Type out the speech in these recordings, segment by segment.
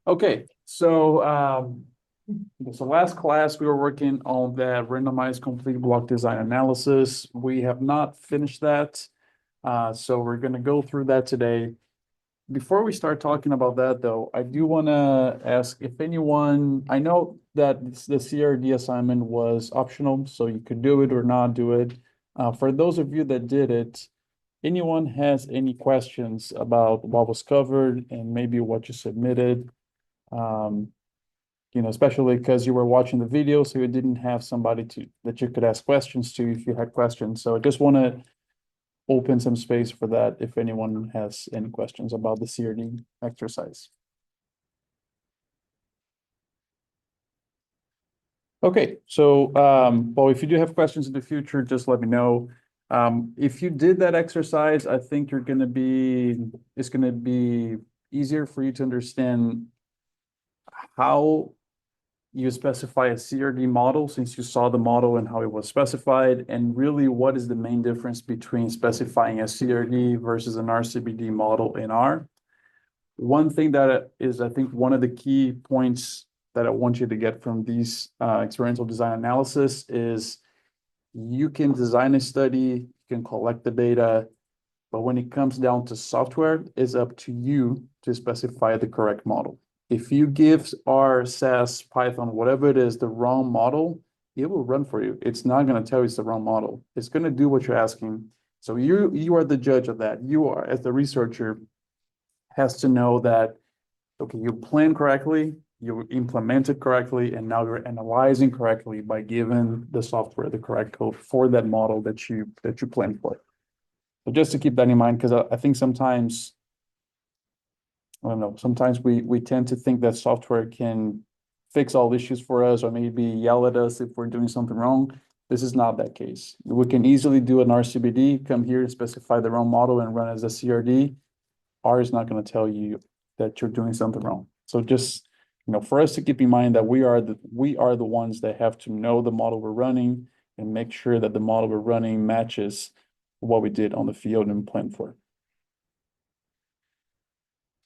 Okay, so last class we were working on the randomized complete block design analysis. We have not finished that, so we're going to go through that today. Before we start talking about that, though, I do want to ask if anyone. I know that the CRD assignment was optional, so you could do it or not do it. For those of you that did it, anyone has any questions about what was covered and maybe what you submitted? Um, especially because you were watching the video, so you didn't have somebody that you could ask questions to if you had questions. So I just want to open some space for that if anyone has any questions about the CRD exercise. Okay, so well, if you do have questions in the future, just let me know. If you did that exercise, I think it's gonna be easier for you to understand how you specify a CRD model since you saw the model and how it was specified, and really what is the main difference between specifying a CRD versus an RCBD model in R. One thing that is, I think, one of the key points that I want you to get from these experiential design analysis is you can design a study, you can collect the data, but when it comes down to software, it's up to you to specify the correct model. If you give R, SAS, Python, whatever it is, the wrong model, it will run for you. It's not going to tell you it's the wrong model. It's going to do what you're asking. So you are the judge of that. You are, as the researcher, has to know that, okay, you plan correctly, you implemented correctly, and now you're analyzing correctly by giving the software the correct code for that model that you plan for. So just to keep that in mind, because I think sometimes, I don't know, sometimes we tend to think that software can fix all issues for us or maybe yell at us if we're doing something wrong. This is not that case. We can easily do an RCBD, come here and specify the wrong model and run as a CRD. R is not going to tell you that you're doing something wrong. So just, for us to keep in mind that we are the ones that have to know the model we're running and make sure that the model we're running matches what we did on the field and planned for.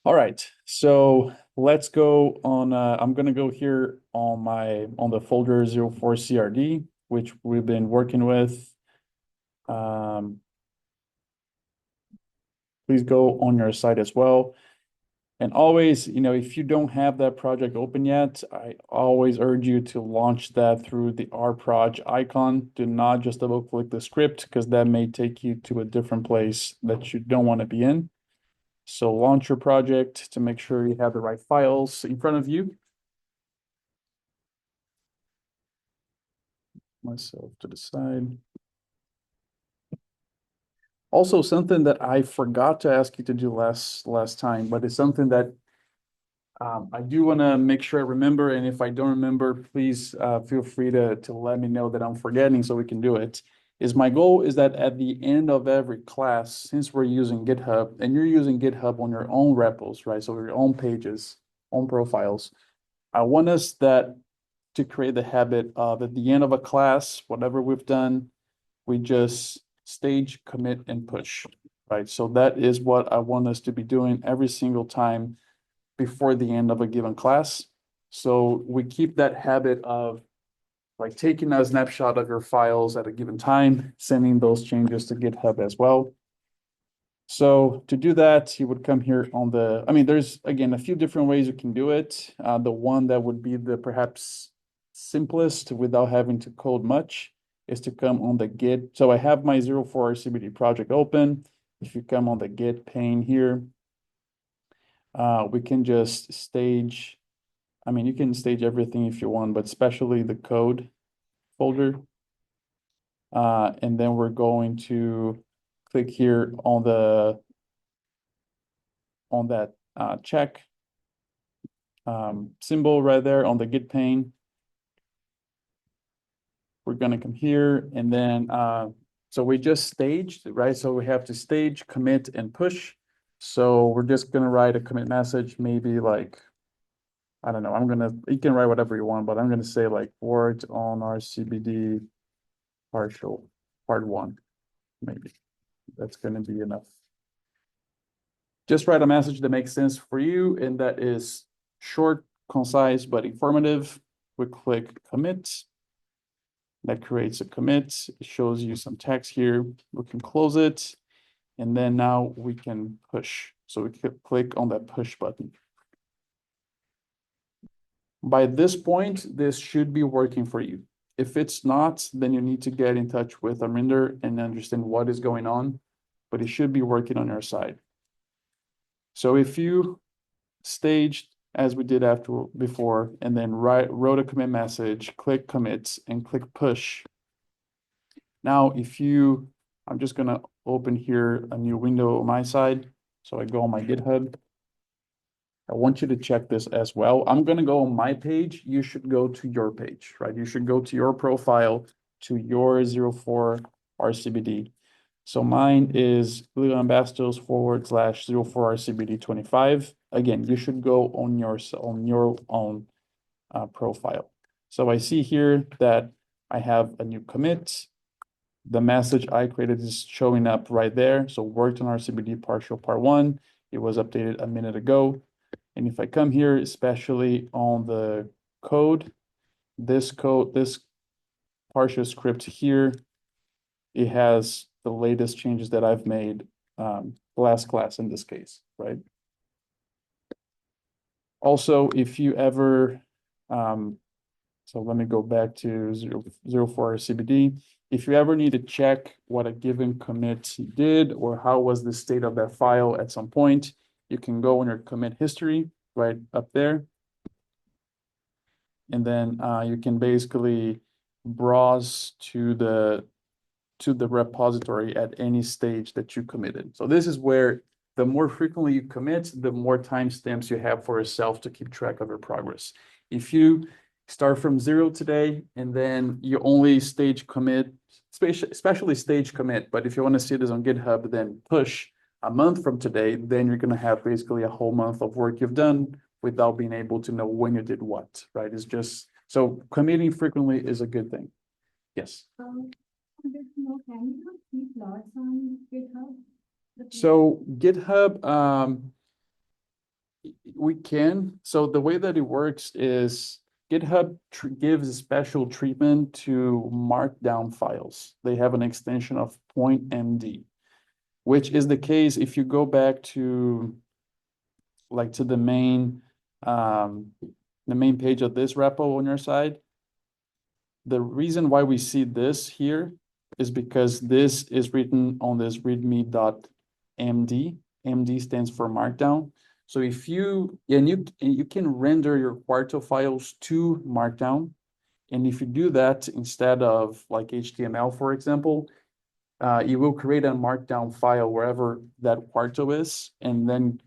All right, so let's go on. I'm gonna go here on the folder 04 CRD, which we've been working with. Please go on your site as well. And always, if you don't have that project open yet, I always urge you to launch that through the RProj icon. Do not just double click the script because that may take you to a different place that you don't want to be in. So launch your project to make sure you have the right files in front of you. Myself to the side. Also, something that I forgot to ask you to do last time, but it's something that I do want to make sure I remember, and if I don't remember, please feel free to let me know that I'm forgetting so we can do it. My goal is that at the end of every class, since we're using GitHub, and you're using GitHub on your own repos, right? So your own pages, own profiles. I want us to create the habit of at the end of a class, whatever we've done, we just stage, commit, and push, right? So that is what I want us to be doing every single time before the end of a given class. So we keep that habit of like taking a snapshot of your files at a given time, sending those changes to GitHub as well. So to do that, you would come here there's again a few different ways you can do it. The one that would be the perhaps simplest without having to code much is to come on the Git. So I have my 04 RCBD project open. If you come on the Git pane here, we can just stage. You can stage everything if you want, but especially the code folder. And then we're going to click here on that check symbol right there on the Git pane. We're going to come here and then, so we just staged, right? So we have to stage, commit, and push. So we're just going to write a commit message, maybe like, I don't know, you can write whatever you want, but I'm going to say like worked on RCBD partial part 1, maybe. That's going to be enough. Just write a message that makes sense for you, and that is short, concise, but informative. We click commit. That creates a commit. It shows you some text here. We can close it. And then now we can push. So we can click on that push button. By this point, this should be working for you. If it's not, then you need to get in touch with Arinder and understand what is going on, but it should be working on your side. So if you staged as we did before, and then wrote a commit message, click commit and click push. Now, I'm just gonna open here a new window on my side. So I go on my GitHub. I want you to check this as well. I'm gonna go on my page. You should go to your page, right? You should go to your profile, to your 04 RCBD. So mine is William Bastos /04 RCBD 25. Again, you should go on your own profile. So I see here that I have a new commit. The message I created is showing up right there. So worked on RCBD partial part 1. It was updated a minute ago. And if I come here, especially on the code, this partial script here, it has the latest changes that I've made last class in this case, right? Also, if you ever, so let me go back to 04 RCBD. If you ever need to check what a given commit did or how was the state of that file at some point, you can go in your commit history right up there. And then you can basically browse to the repository at any stage that you committed. So this is where the more frequently you commit, the more timestamps you have for yourself to keep track of your progress. If you start from 0 today and then you only stage commit, especially stage commit, but if you want to see this on GitHub, then push a month from today, then you're going to have basically a whole month of work you've done without being able to know when you did what, right? It's just, so committing frequently is a good thing. Yes. Can you keep plots on GitHub? So GitHub, we can. So the way that it works is GitHub gives special treatment to markdown files. They have an extension of .md, which is the case if you go back to the main page of this repo on your side. The reason why we see this here is because this is written on this readme.md. MD stands for Markdown. So if you can render your Quarto files to Markdown, and if you do that instead of like HTML, for example, you will create a Markdown file wherever that Quarto is, and then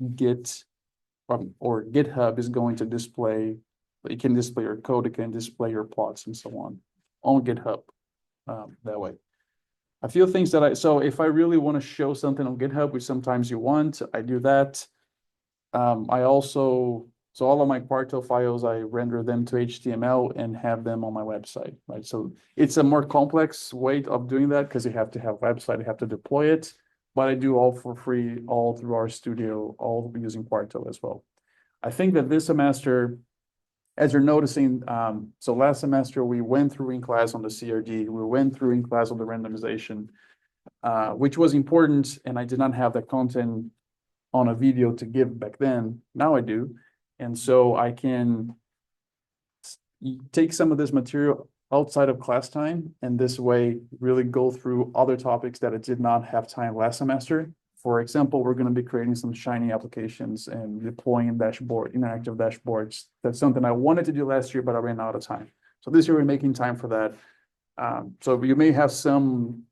or GitHub is going to display. It can display your code, it can display your plots and so on GitHub that way. A few things that so if I really want to show something on GitHub, which sometimes you want, I do that. So all of my Quarto files, I render them to HTML and have them on my website, right? So it's a more complex way of doing that because you have to have a website, you have to deploy it, but I do all for free, all through RStudio, all using Quarto as well. I think that this semester, as you're noticing, so last semester we went through in class on the CRD, we went through in class on the randomization, which was important, and I did not have that content on a video to give back then. Now I do, and so I can take some of this material outside of class time, and this way really go through other topics that I did not have time last semester. For example, we're going to be creating some Shiny applications and deploying interactive dashboards. That's something I wanted to do last year, but I ran out of time. So this year we're making time for that. So you may have some,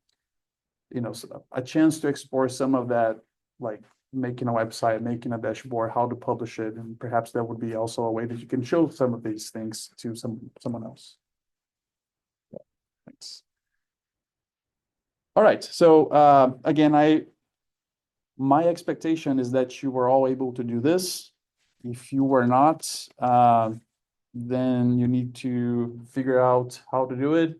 a chance to explore some of that, like making a website, making a dashboard, how to publish it, and perhaps that would be also a way that you can show some of these things to someone else. Yeah, thanks. All right, so again, my expectation is that you were all able to do this. If you were not, then you need to figure out how to do it.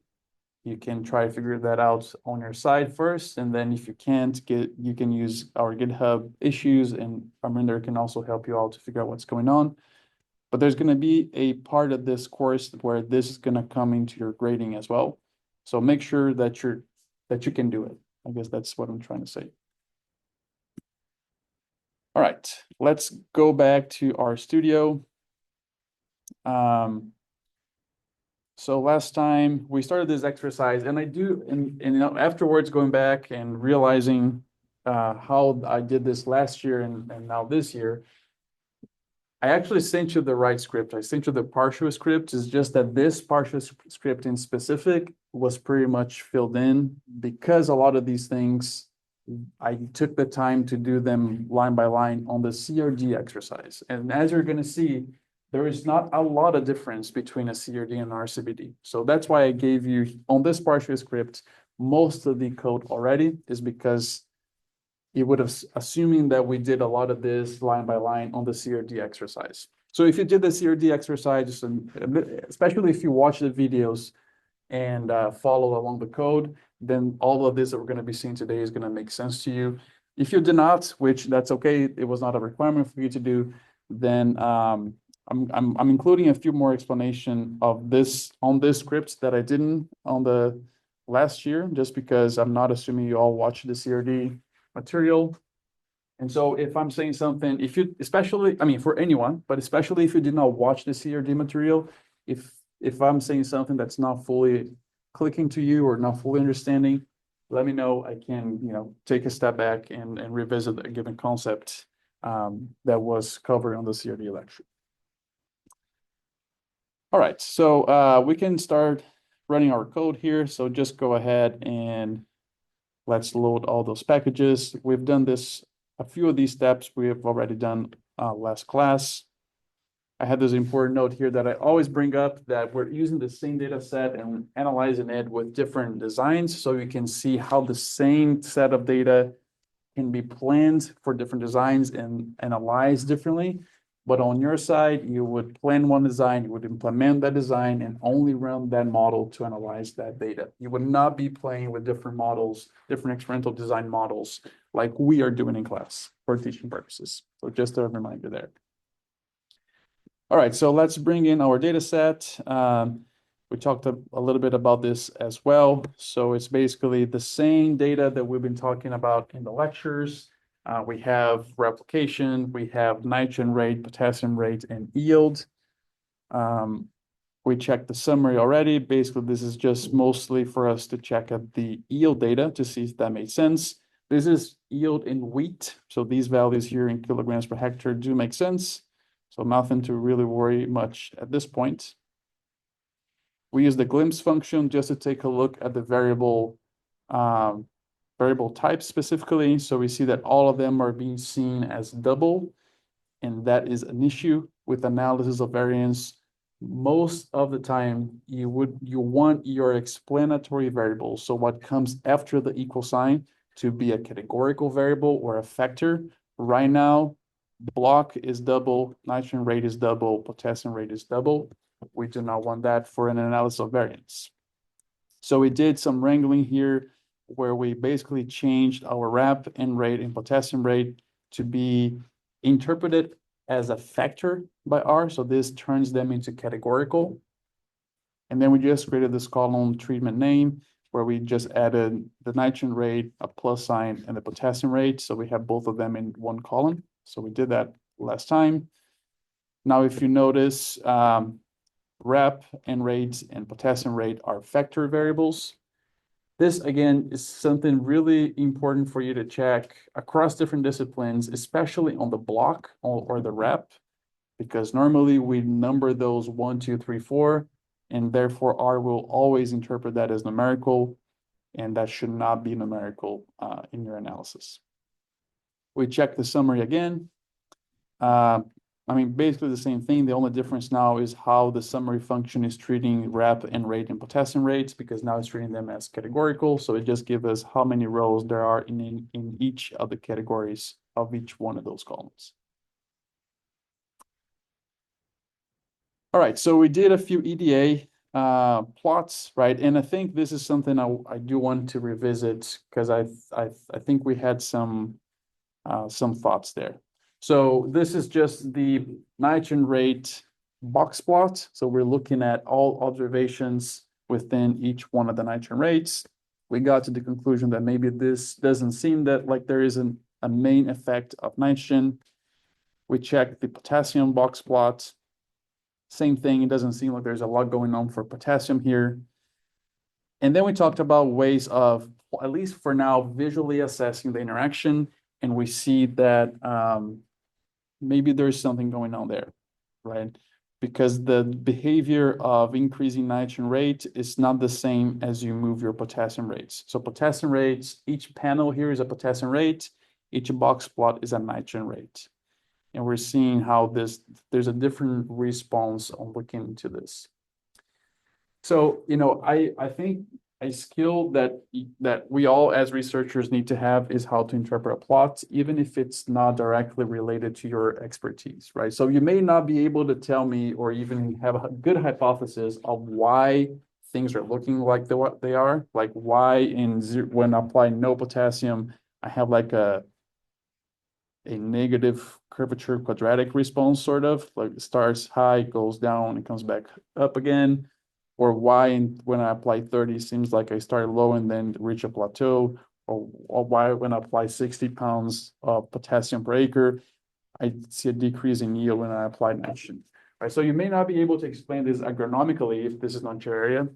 you can try to figure that out on your side first. And then if you can't you can use our GitHub issues, and Arminder can also help you out to figure out what's going on. But there's going to be a part of this course where this is going to come into your grading as well. So make sure that you can do it. I guess that's what I'm trying to say. All right, let's go back to our studio. So last time we started this exercise, and afterwards going back and realizing how I did this last year and now this year, I actually sent you the right script. I sent you the partial script. It's just that this partial script in specific was pretty much filled in because a lot of these things, I took the time to do them line by line on the CRD exercise. And as you're going to see, there is not a lot of difference between a CRD and an RCBD. So that's why I gave you on this partial script, most of the code already is because it would have, assuming that we did a lot of this line by line on the CRD exercise. So if you did the CRD exercise, and especially if you watch the videos and follow along the code, then all of this that we're going to be seeing today is going to make sense to you. If you did not, which that's okay, it was not a requirement for you to do, then I'm including a few more explanation of this on this script that I didn't on the last year, just because I'm not assuming you all watched the CRD material. And so if I'm saying something, especially, I mean, for anyone, but especially if you did not watch the CRD material, if I'm saying something that's not fully clicking to you or not fully understanding, let me know. I can, take a step back and revisit a given concept that was covered on the CRD lecture. All right, so we can start running our code here. So just go ahead and let's load all those packages. We've done this, a few of these steps we have already done last class. I had this important note here that I always bring up, that we're using the same data set and analyzing it with different designs, so you can see how the same set of data can be planned for different designs and analyzed differently. But on your side, you would plan one design, you would implement that design and only run that model to analyze that data. You would not be playing with different models, different experimental design models, like we are doing in class for teaching purposes. So just a reminder there. All right, so let's bring in our data set. We talked a little bit about this as well. So it's basically the same data that we've been talking about in the lectures. We have replication, we have nitrogen rate, potassium rate, and yield. We checked the summary already. Basically, this is just mostly for us to check out the yield data to see if that made sense. This is yield in wheat. So these values here in kilograms per hectare do make sense. So nothing to really worry much at this point. We use the glimpse function just to take a look at the variable type specifically. So we see that all of them are being seen as double, and that is an issue with analysis of variance. Most of the time, you want your explanatory variable, so what comes after the equal sign, to be a categorical variable or a factor. Right now, block is double, nitrogen rate is double, potassium rate is double. We do not want that for an analysis of variance. So we did some wrangling here where we basically changed our RAP and rate and potassium rate to be interpreted as a factor by R. So this turns them into categorical. And then we just created this column treatment name where we just added the nitrogen rate, a plus sign, and the potassium rate. So we have both of them in one column. So we did that last time. Now, if you notice, RAP and rate and potassium rate are factor variables. This, again, is something really important for you to check across different disciplines, especially on the block or the RAP, because normally we number those 1, 2, 3, 4, and therefore R will always interpret that as numerical, and that should not be numerical in your analysis. We check the summary again. I mean, basically the same thing. The only difference now is how the summary function is treating RAP and rate and potassium rates, because now it's treating them as categorical. So it just gives us how many rows there are in each of the categories of each one of those columns. All right, so we did a few EDA plots, right? And I think this is something I do want to revisit because I think we had some thoughts there. So this is just the nitrogen rate box plot. So we're looking at all observations within each one of the nitrogen rates. We got to the conclusion that maybe this doesn't seem that like there isn't a main effect of nitrogen. We checked the potassium box plot. Same thing, it doesn't seem like there's a lot going on for potassium here. And then we talked about ways of, at least for now, visually assessing the interaction. And we see that maybe there's something going on there, right? Because the behavior of increasing nitrogen rate is not the same as you move your potassium rates. So potassium rates, each panel here is a potassium rate, each box plot is a nitrogen rate. And we're seeing how there's a different response on looking into this. So, I think a skill that we all as researchers need to have is how to interpret a plot, even if it's not directly related to your expertise, right? So you may not be able to tell me or even have a good hypothesis of why things are looking like what they are, like why when I apply no potassium, I have like a negative curvature quadratic response, sort of like it starts high, goes down, and comes back up again. Or why when I apply 30, seems like I start low and then reach a plateau, or why when I apply 60 pounds of potassium per acre, I see a decrease in yield when I apply nitrogen. Right, so you may not be able to explain this agronomically if this is not your area.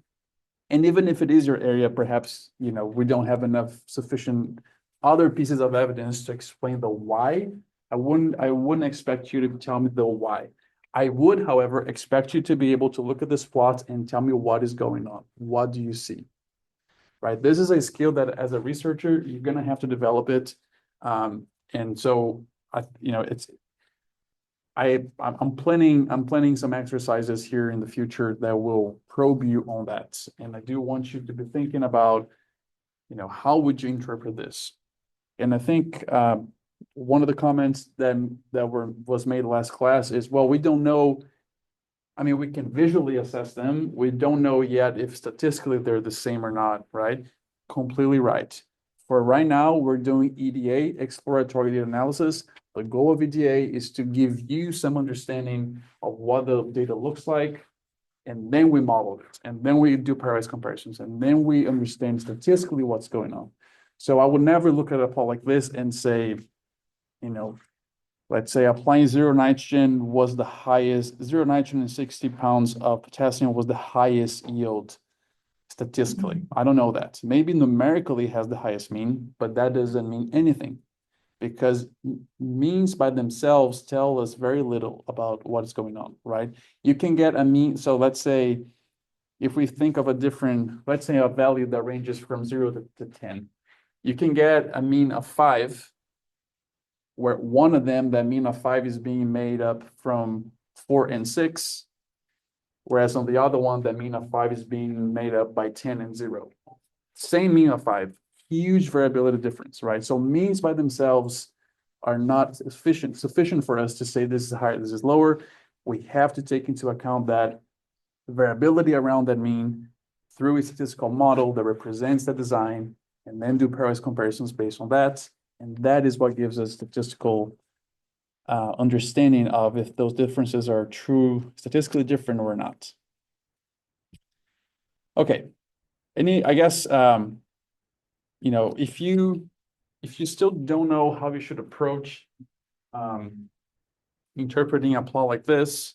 And even if it is your area, perhaps, we don't have enough sufficient other pieces of evidence to explain the why. I wouldn't expect you to tell me the why. I would, however, expect you to be able to look at this plot and tell me what is going on. What do you see? Right? This is a skill that as a researcher, you're going to have to develop it. And so, I'm planning some exercises here in the future that will probe you on that. And I do want you to be thinking about, how would you interpret this? And I think one of the comments that was made last class is, well, we don't know. I mean, we can visually assess them. We don't know yet if statistically they're the same or not, right? Completely right. For right now, we're doing EDA, exploratory data analysis. The goal of EDA is to give you some understanding of what the data looks like, and then we model it, and then we do pairwise comparisons, and then we understand statistically what's going on. So I would never look at a plot like this and say, let's say applying zero nitrogen was the highest, zero nitrogen and 60 pounds of potassium was the highest yield statistically. I don't know that. Maybe numerically has the highest mean, but that doesn't mean anything because means by themselves tell us very little about what is going on, right? You can get a mean. So let's say if we think of let's say a value that ranges from 0 to 10, you can get a mean of 5, where one of them, that mean of 5 is being made up from 4 and 6, whereas on the other one, that mean of 5 is being made up by 10 and 0. Same mean of 5, huge variability difference, right? So means by themselves are not sufficient for us to say this is higher, this is lower. We have to take into account that variability around that mean through a statistical model that represents the design, and then do pairwise comparisons based on that. And that is what gives us statistical understanding of if those differences are true, statistically different or not. Okay. I guess, if you still don't know how you should approach interpreting a plot like this,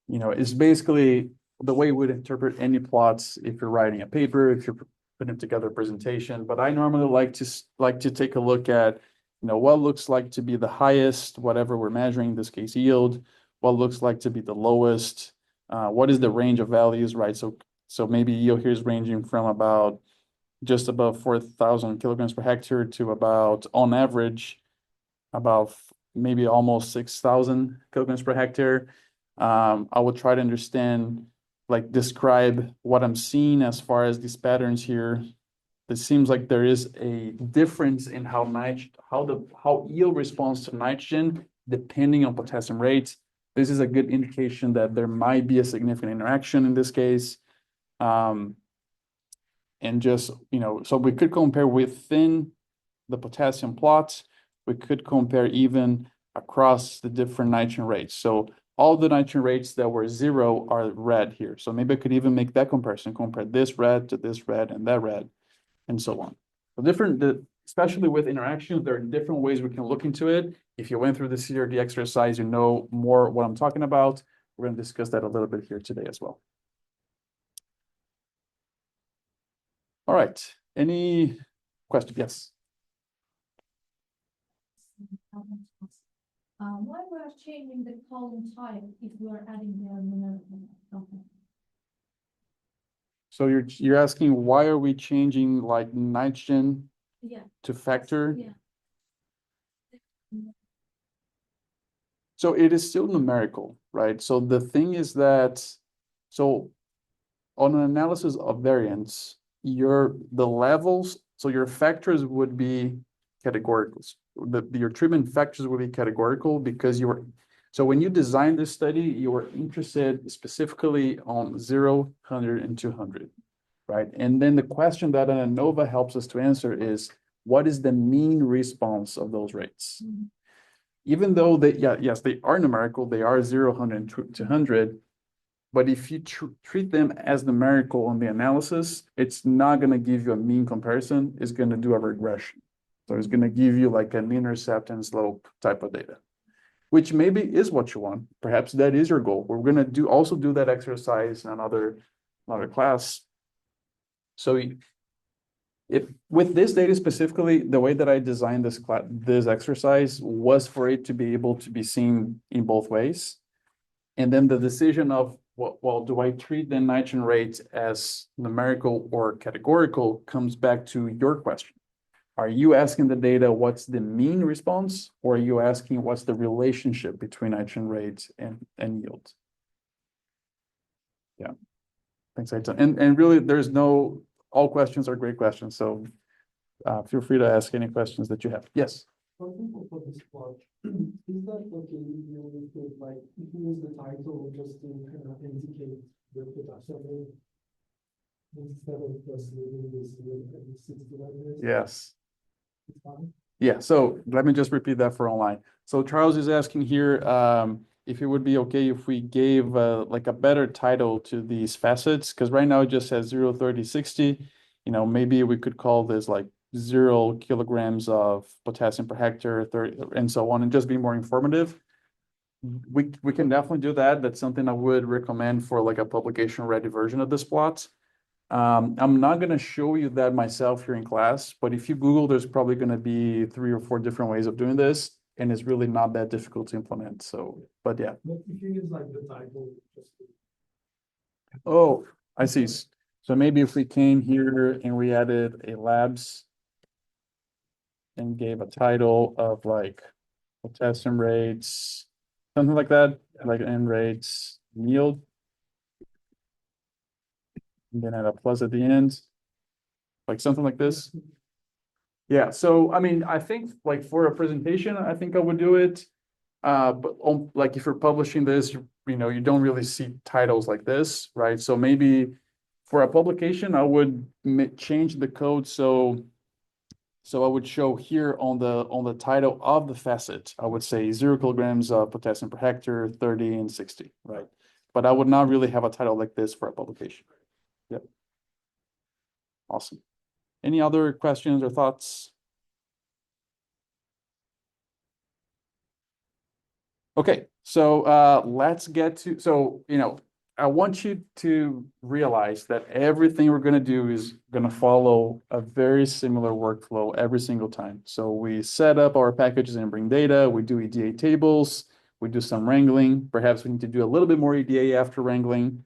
it's basically the way we would interpret any plots if you're writing a paper, if you're putting together a presentation. But I normally like to take a look at, what looks like to be the highest, whatever we're measuring, in this case yield, what looks like to be the lowest, what is the range of values, right? So maybe yield here is ranging from about just above 4,000 kilograms per hectare to about, on average, about maybe almost 6,000 kilograms per hectare. I will try to understand, describe what I'm seeing as far as these patterns here. It seems like there is a difference in how yield responds to nitrogen depending on potassium rates. this is a good indication that there might be a significant interaction in this case. And just, so we could compare within the potassium plots. We could compare even across the different nitrogen rates. So all the nitrogen rates that were 0 are red here. So maybe I could even make that comparison, compare this red to this red and that red, and so on. So especially with interactions, there are different ways we can look into it. If you went through the CRD exercise, you know more what I'm talking about. We're going to discuss that a little bit here today as well. All right. Any question? Yes. Why we are changing the column type if we are adding the numerical? Okay. So you're asking why are we changing like nitrogen Yeah. to factor? Yeah. So it is still numerical, right? So the thing is that, so on an analysis of variance, your factors would be categorical. Your treatment factors would be categorical because so when you design this study, you were interested specifically on 0, 100, and 200, right? And then the question that an ANOVA helps us to answer is, what is the mean response of those rates? Mm-hmm. Even though yes, they are numerical, they are 0, 100, and 200, but if you treat them as numerical on the analysis, it's not going to give you a mean comparison. It's going to do a regression. So it's going to give you like an intercept and slope type of data, which maybe is what you want. Perhaps that is your goal. We're going to also do that exercise in another class. So with this data specifically, the way that I designed this exercise was for it to be able to be seen in both ways. And then the decision of, well, do I treat the nitrogen rates as numerical or categorical comes back to your question. Are you asking the data what's the mean response, or are you asking what's the relationship between nitrogen rates and yield? Yeah, thanks, Aiton. And really, all questions are great questions. So feel free to ask any questions that you have. Yes. For example, for this plot, is that okay if you could like use the title just to kind of indicate the potassium rate instead of just leaving this with 60 letters? Yes. It's fine. Yeah, so let me just repeat that for online. So Charles is asking here if it would be okay if we gave like a better title to these facets, because right now it just says 0, 30, 60. Maybe we could call this like 0 kilograms of potassium per hectare, 30, and so on, and just be more informative. We can definitely do that. That's something I would recommend for like a publication-ready version of this plot. I'm not going to show you that myself here in class, but if you Google, there's probably going to be 3 or 4 different ways of doing this, and it's really not that difficult to implement. So, but yeah. But if you use like the title, just Oh, I see. So maybe if we came here and we added a labs and gave a title of like potassium rates, something like that, like N rates, yield, and then add a plus at the end, like something like this. Yeah, so I mean, I think like for a presentation, I think I would do it. But like if you're publishing this, you don't really see titles like this, right? So maybe for a publication, I would change the code so I would show here on the title of the facet, I would say 0 kilograms of potassium per hectare, 30 and 60, right? But I would not really have a title like this for a publication. Yep. Awesome. Any other questions or thoughts? Okay, so let's get to, I want you to realize that everything we're going to do is going to follow a very similar workflow every single time. So we set up our packages and bring data, we do EDA tables, we do some wrangling, perhaps we need to do a little bit more EDA after wrangling,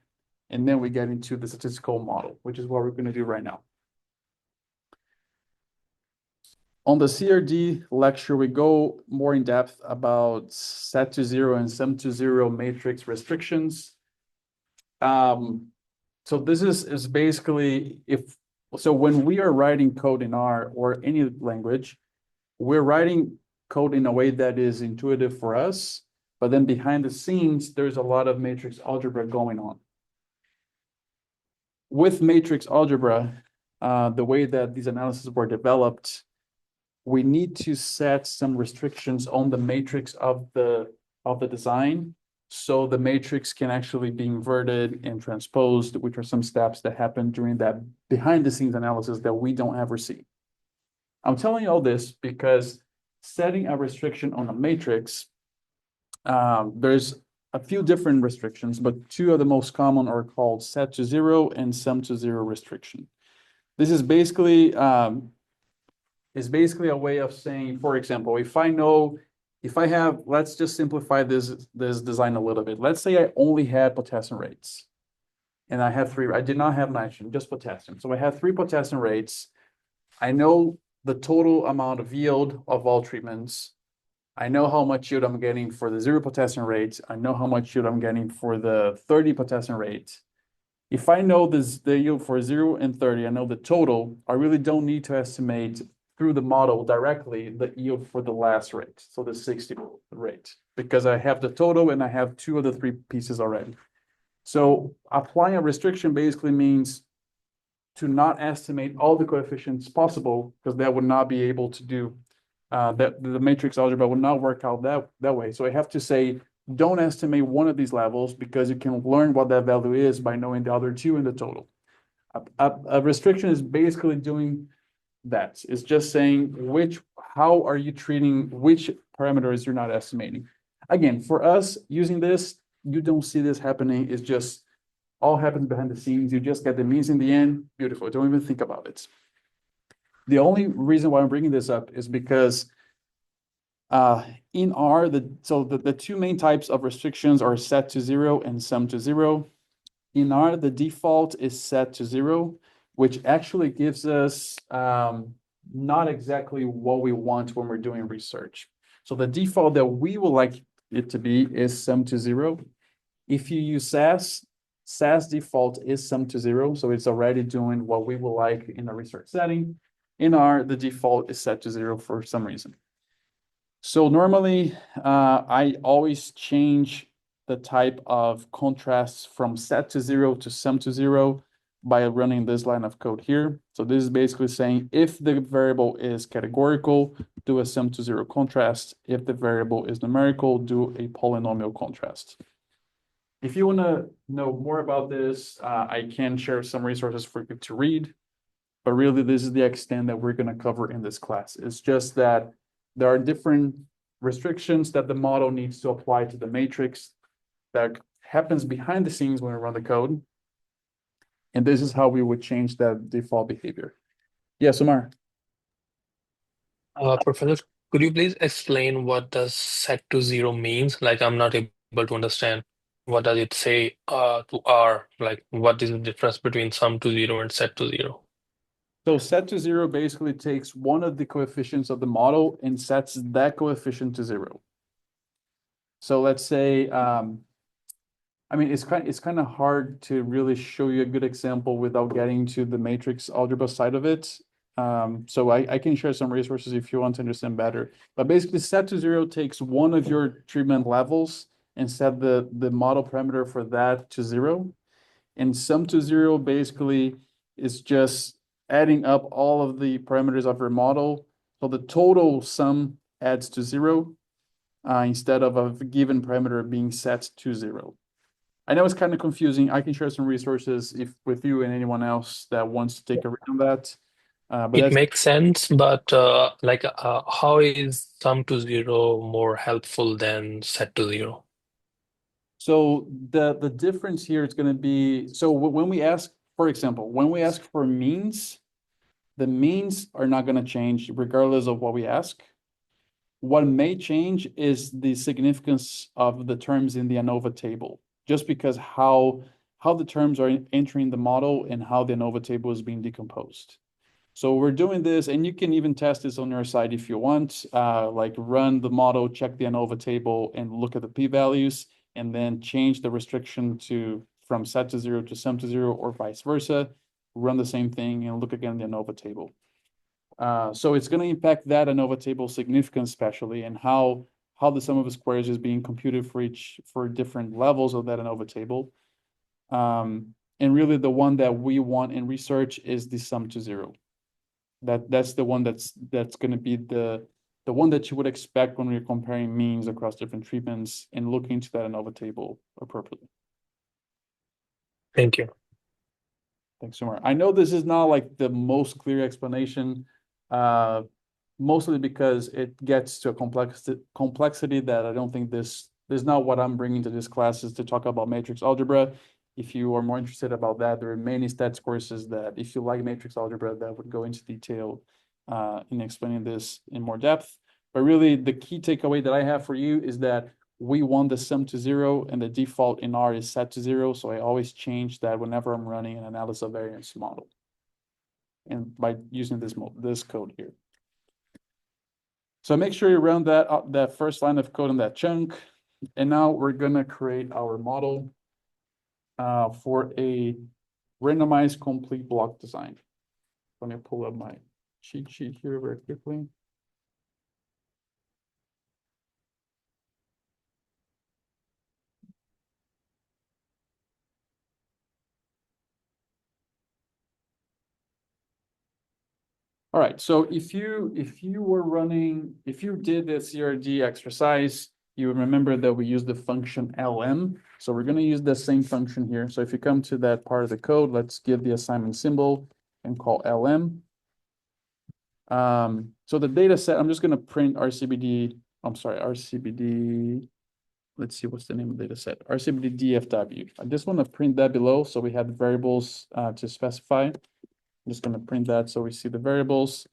and then we get into the statistical model, which is what we're going to do right now. On the CRD lecture, we go more in depth about set to 0 and sum to 0 matrix restrictions. So this is basically when we are writing code in R or any language, we're writing code in a way that is intuitive for us, but then behind the scenes, there's a lot of matrix algebra going on. With matrix algebra, the way that these analyses were developed, we need to set some restrictions on the matrix of the design, so the matrix can actually be inverted and transposed, which are some steps that happen during that behind the scenes analysis that we don't ever see. I'm telling you all this because setting a restriction on a matrix, there's a few different restrictions, but two of the most common are called set to zero and sum to zero restriction. This is basically a way of saying, for example, if I have, let's just simplify this design a little bit. Let's say I only had potassium rates and I had three, I did not have nitrogen, just potassium. So I have three potassium rates. I know the total amount of yield of all treatments. I know how much yield I'm getting for the 0 potassium rate. I know how much yield I'm getting for the 30 potassium rate. If I know the yield for 0 and 30, I know the total, I really don't need to estimate through the model directly the yield for the last rate, so the 60 rate, because I have the total and I have two of the three pieces already. So applying a restriction basically means to not estimate all the coefficients possible, because that would not be able to do that. The matrix algebra would not work out that way. So I have to say, don't estimate one of these levels, because you can learn what that value is by knowing the other two in the total. A restriction is basically doing that. It's just saying how are you treating which parameters you're not estimating. Again, for us using this, you don't see this happening. It's just all happens behind the scenes. You just get the means in the end. Beautiful. Don't even think about it. The only reason why I'm bringing this up is because in R, the two main types of restrictions are set to zero and sum to zero. In R, the default is set to zero, which actually gives us not exactly what we want when we're doing research. So the default that we would like it to be is sum to zero. If you use SAS default is sum to zero, so it's already doing what we would like in a research setting. In R, the default is set to zero for some reason. So normally, I always change the type of contrast from set to zero to sum to zero by running this line of code here. So this is basically saying if the variable is categorical, do a sum to zero contrast. If the variable is numerical, do a polynomial contrast. If you want to know more about this, I can share some resources for you to read, but really this is the extent that we're going to cover in this class. It's just that there are different restrictions that the model needs to apply to the matrix that happens behind the scenes when we run the code. And this is how we would change that default behavior. Yes, Omar. Professor, could you please explain what does set to zero means? Like, I'm not able to understand. What does it say to R? Like, what is the difference between sum to zero and set to zero? So set to zero basically takes one of the coefficients of the model and sets that coefficient to zero. So let's say, I mean, it's kind of hard to really show you a good example without getting to the matrix algebra side of it. So I can share some resources if you want to understand better. But basically, set to zero takes one of your treatment levels and set the model parameter for that to zero. And sum to zero basically is just adding up all of the parameters of your model. So the total sum adds to zero instead of a given parameter being set to zero. I know it's kind of confusing. I can share some resources with you and anyone else that wants to take a read on that. But It makes sense, but how is sum to zero more helpful than set to zero? so the difference here is going to be, so when we ask, for example, when we ask for means, the means are not going to change regardless of what we ask. What may change is the significance of the terms in the ANOVA table, just because how the terms are entering the model and how the ANOVA table is being decomposed. So we're doing this, and you can even test this on your side if you want, like run the model, check the ANOVA table, and look at the p-values, and then change the restriction from set to zero to sum to zero, or vice versa. Run the same thing and look again at the ANOVA table. So it's going to impact that ANOVA table significance, especially, and how how the sum of the squares is being computed for different levels of that ANOVA table. And really the one that we want in research is the sum to zero. That's the one that's gonna be the one that you would expect when we're comparing means across different treatments and looking to that ANOVA table appropriately. Thank you. Thanks, Sumar. I know this is not like the most clear explanation, mostly because it gets to a complexity that I don't think this is not what I'm bringing to this class is to talk about matrix algebra. If you are more interested about that, there are many stats courses that if you like matrix algebra that would go into detail in explaining this in more depth. But really the key takeaway that I have for you is that we want the sum to zero and the default in R is set to zero. So I always change that whenever I'm running an analysis of variance model. And by using this code here. So make sure you run that first line of code in that chunk. And now we're gonna create our model for a randomized complete block design. Let me pull up my cheat sheet here very quickly. All right, so if you did the CRD exercise, you remember that we use the function LM. So we're going to use the same function here. So if you come to that part of the code, let's give the assignment symbol and call LM. So the data set, I'm just going to print RCBD. I'm sorry, RCBD. Let's see what's the name of the data set. RCBD DFW. I just want to print that below. So we have the variables to specify. I'm just going to print that so we see the variables.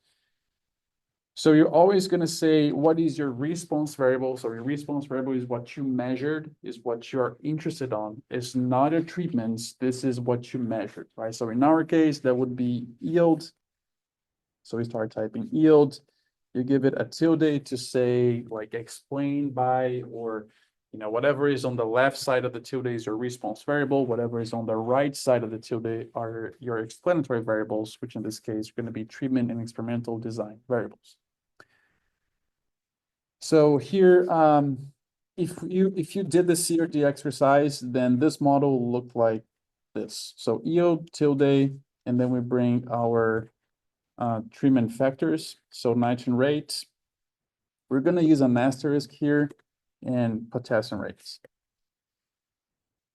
So you're always going to say, what is your response variable? So your response variable is what you measured, is what you're interested on. It's not your treatments. This is what you measured, right? So in our case, that would be yield. So we start typing yield. You give it a tilde to say like explained by, or whatever is on the left side of the tilde is your response variable. Whatever is on the right side of the tilde are your explanatory variables, which in this case are going to be treatment and experimental design variables. So here, if you did the CRD exercise, then this model will look like this. So yield tilde, and then we bring our treatment factors. So nitrogen rate. We're going to use an asterisk here and potassium rates.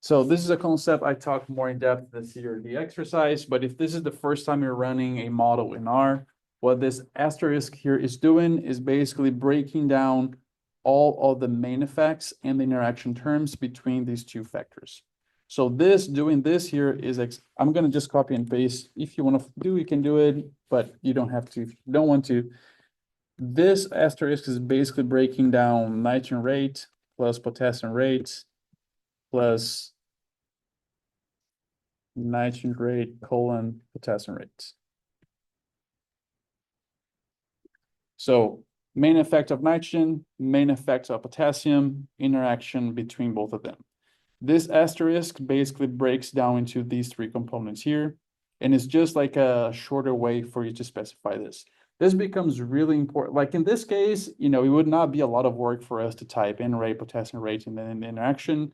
So this is a concept I talked more in depth in the CRD exercise, but if this is the first time you're running a model in R, what this asterisk here is doing is basically breaking down all of the main effects and the interaction terms between these two factors. So doing this here is, I'm going to just copy and paste. If you want to do, you can do it, but you don't have to if you don't want to. This asterisk is basically breaking down nitrogen rate plus potassium rate plus nitrogen rate colon potassium rate. So main effect of nitrogen, main effect of potassium, interaction between both of them. This asterisk basically breaks down into these three components here, and it's just like a shorter way for you to specify this. This becomes really important. Like in this case, it would not be a lot of work for us to type in rate, potassium rate, and then the interaction.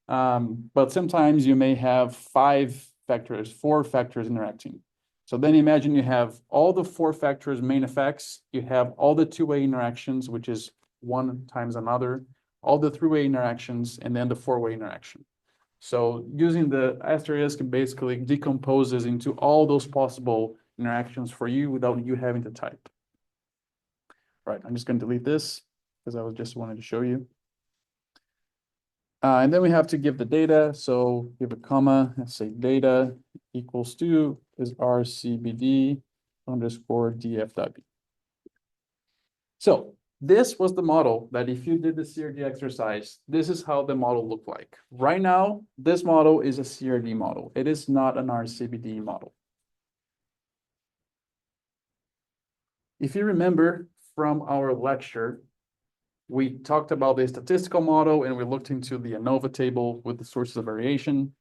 But sometimes you may have 4 factors interacting. So then imagine you have all the 4 factors main effects, you have all the two-way interactions, which is one times another, all the three-way interactions, and then the 4-way interaction. So using the asterisk basically decomposes into all those possible interactions for you without you having to type. All right, I'm just going to delete this because I just wanted to show you. And then we have to give the data. So give a comma and say data equals to is RCBD underscore DFW. So this was the model that if you did the CRD exercise, this is how the model looked like. Right now, this model is a CRD model. It is not an RCBD model. If you remember from our lecture, we talked about the statistical model and we looked into the ANOVA table with the sources of variation.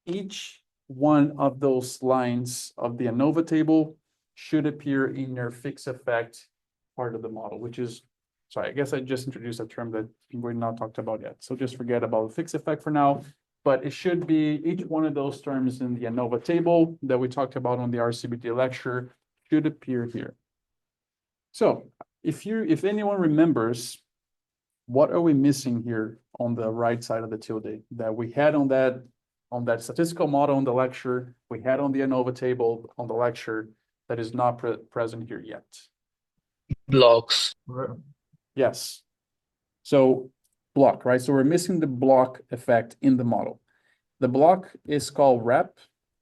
Each one of those lines of the ANOVA table should appear in your fixed effect part of the model, which is Sorry, I guess I just introduced a term that we're not talked about yet. So just forget about the fixed effect for now. But it should be each one of those terms in the ANOVA table that we talked about on the RCBD lecture should appear here. So if anyone remembers, what are we missing here on the right side of the tilde that we had on that statistical model on the lecture, we had on the ANOVA table on the lecture that is not present here yet? Blocks. Yes. So block, right? So we're missing the block effect in the model. The block is called rep.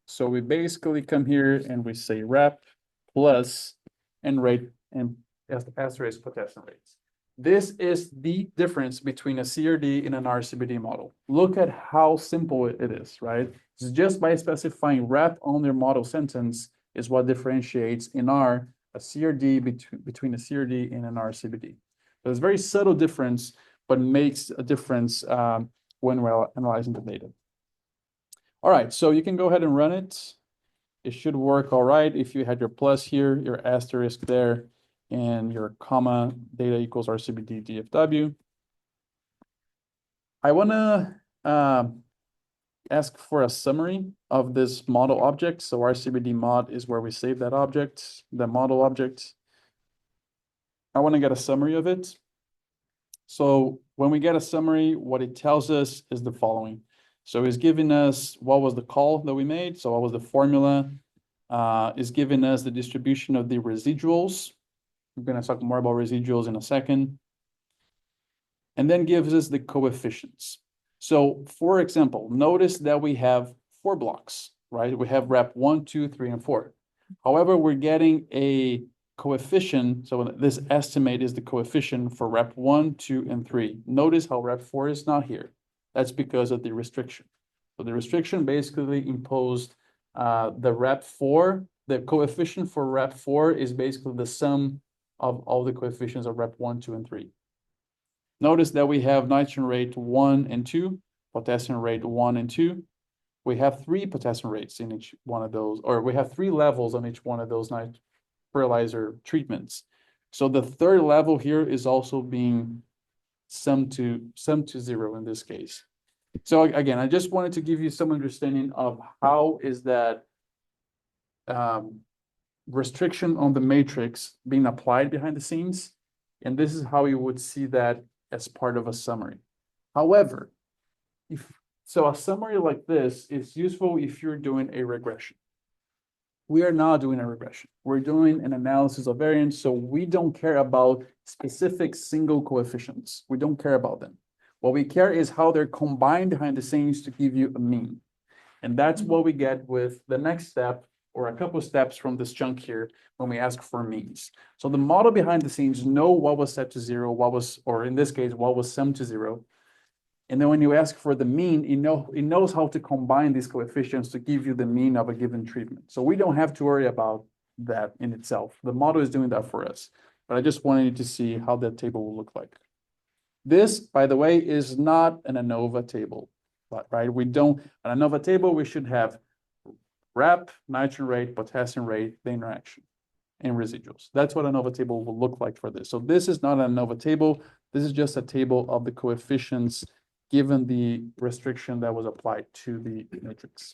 So we basically come here and we say rep plus and rate and asterisk potassium rates. This is the difference between a CRD and an RCBD model. Look at how simple it is, right? It's just by specifying rep on their model sentence is what differentiates in R a CRD between a CRD and an RCBD. So it's a very subtle difference, but makes a difference when we're analyzing the data. All right, so you can go ahead and run it. It should work all right if you had your plus here, your asterisk there, and your comma data equals RCBD DFW. I want to ask for a summary of this model object. So RCBD mod is where we save that object, the model object. I want to get a summary of it. So when we get a summary, what it tells us is the following. So it's giving us what was the call that we made. So what was the formula? Is giving us the distribution of the residuals. We're going to talk more about residuals in a second. And then gives us the coefficients. So for example, notice that we have 4 blocks, right? We have rep 1, 2, 3, and 4. However, we're getting a coefficient. So this estimate is the coefficient for rep 1, 2, and 3. Notice how rep 4 is not here. That's because of the restriction. So the restriction basically imposed the rep 4. The coefficient for rep 4 is basically the sum of all the coefficients of rep 1, 2, and 3. Notice that we have nitrogen rate 1 and 2, potassium rate 1 and 2. We have 3 potassium rates in each one of those, or we have 3 levels on each one of those fertilizer treatments. So the third level here is also being summed to 0 in this case. So again, I just wanted to give you some understanding of how is that restriction on the matrix being applied behind the scenes. And this is how you would see that as part of a summary. However, a summary like this is useful if you're doing a regression. We are not doing a regression. We're doing an analysis of variance, so we don't care about specific single coefficients. We don't care about them. What we care is how they're combined behind the scenes to give you a mean. And that's what we get with the next step, or a couple of steps from this chunk here when we ask for means. So the model behind the scenes know what was set to 0, or in this case, what was summed to 0. And then when you ask for the mean, it knows how to combine these coefficients to give you the mean of a given treatment. So we don't have to worry about that in itself. The model is doing that for us. But I just wanted you to see how that table will look like. This, by the way, is not an ANOVA table, right? An ANOVA table, we should have rep, nitrogen rate, potassium rate, the interaction, and residuals. That's what an ANOVA table will look like for this. So this is not an ANOVA table. This is just a table of the coefficients given the restriction that was applied to the matrix.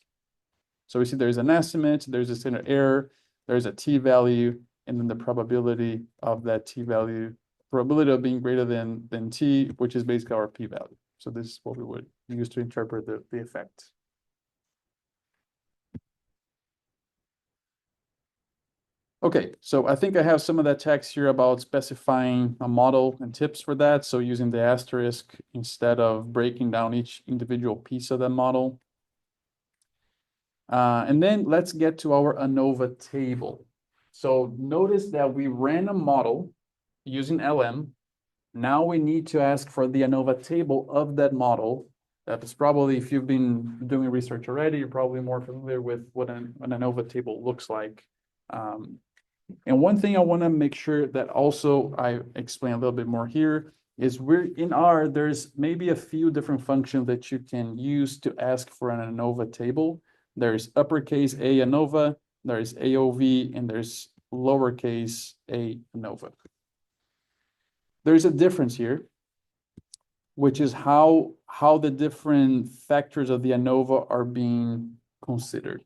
So we see there's an estimate, there's a standard error, there's a t-value, and then the probability of that t-value, probability of being greater than t, which is basically our p-value. So this is what we would use to interpret the effect. Okay, so I think I have some of that text here about specifying a model and tips for that. So using the asterisk instead of breaking down each individual piece of the model. And then let's get to our ANOVA table. So notice that we ran a model using LM. Now we need to ask for the ANOVA table of that model. That is probably, if you've been doing research already, you're probably more familiar with what an ANOVA table looks like. And one thing I want to make sure that also I explain a little bit more here is we're in R, there's maybe a few different functions that you can use to ask for an ANOVA table. There's uppercase A ANOVA, there's AOV, and there's lowercase a ANOVA. there's a difference here, which is how the different factors of the ANOVA are being considered.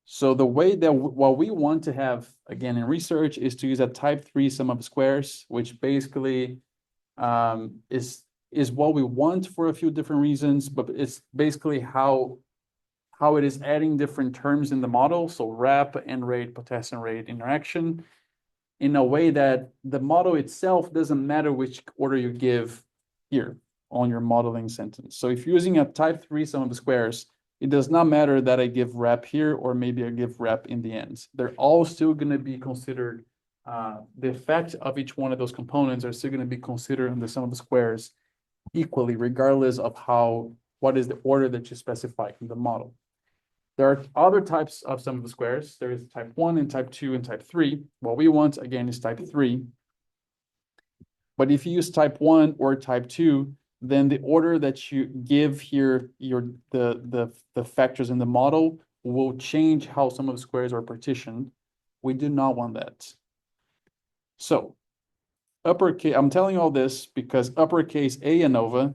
So the way that what we want to have, again, in research is to use a type 3 sum of squares, which basically is what we want for a few different reasons, but it's basically how it is adding different terms in the model, so rep, N rate, potassium rate, interaction, in a way that the model itself doesn't matter which order you give here on your modeling sentence. So if you're using a type 3 sum of squares, it does not matter that I give rep here or maybe I give rep in the end. They're all still going to be considered, the effect of each one of those components are still going to be considered in the sum of the squares equally, regardless of what is the order that you specify in the model. There are other types of sum of the squares. There is type 1 and type 2 and type 3. What we want, again, is type 3. But if you use type 1 or type 2, then the order that you give here, the factors in the model will change how some of the squares are partitioned. We do not want that. So uppercase, I'm telling you all this because uppercase A ANOVA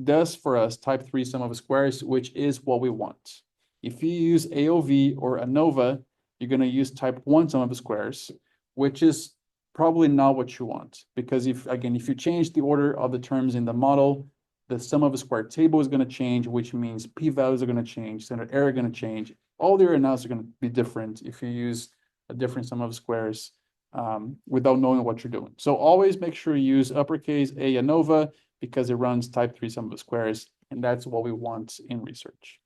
does for us type 3 sum of squares, which is what we want. If you use AOV or ANOVA, you're going to use type 1 sum of squares, which is probably not what you want. Because if you change the order of the terms in the model, the sum of the square table is going to change, which means p-values are going to change, standard error are going to change. All the analysis are going to be different if you use a different sum of squares without knowing what you're doing. So always make sure you use uppercase A ANOVA because it runs type 3 sum of squares, and that's what we want in research.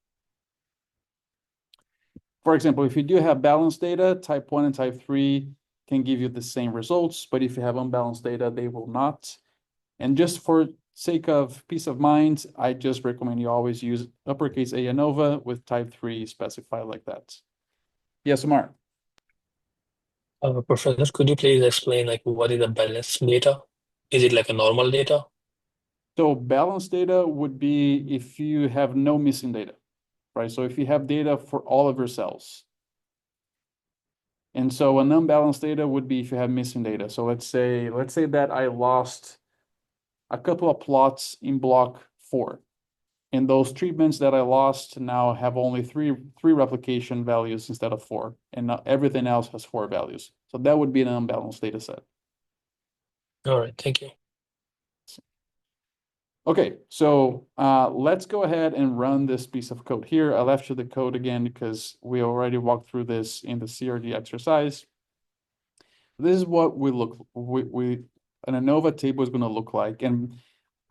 For example, if you do have balanced data, type 1 and type 3 can give you the same results, but if you have unbalanced data, they will not. And just for sake of peace of mind, I just recommend you always use uppercase A ANOVA with type 3 specified like that. Yes, Amar. Professor, could you please explain like what is a balanced data? Is it like a normal data? So balanced data would be if you have no missing data, right? So if you have data for all of your cells. And so an unbalanced data would be if you have missing data. So let's say that I lost a couple of plots in block 4. And those treatments that I lost now have only three replication values instead of 4. And everything else has 4 values. So that would be an unbalanced data set. All right, thank you. Okay, so let's go ahead and run this piece of code here. I left you the code again because we already walked through this in the CRD exercise. This is what an ANOVA table is going to look like. And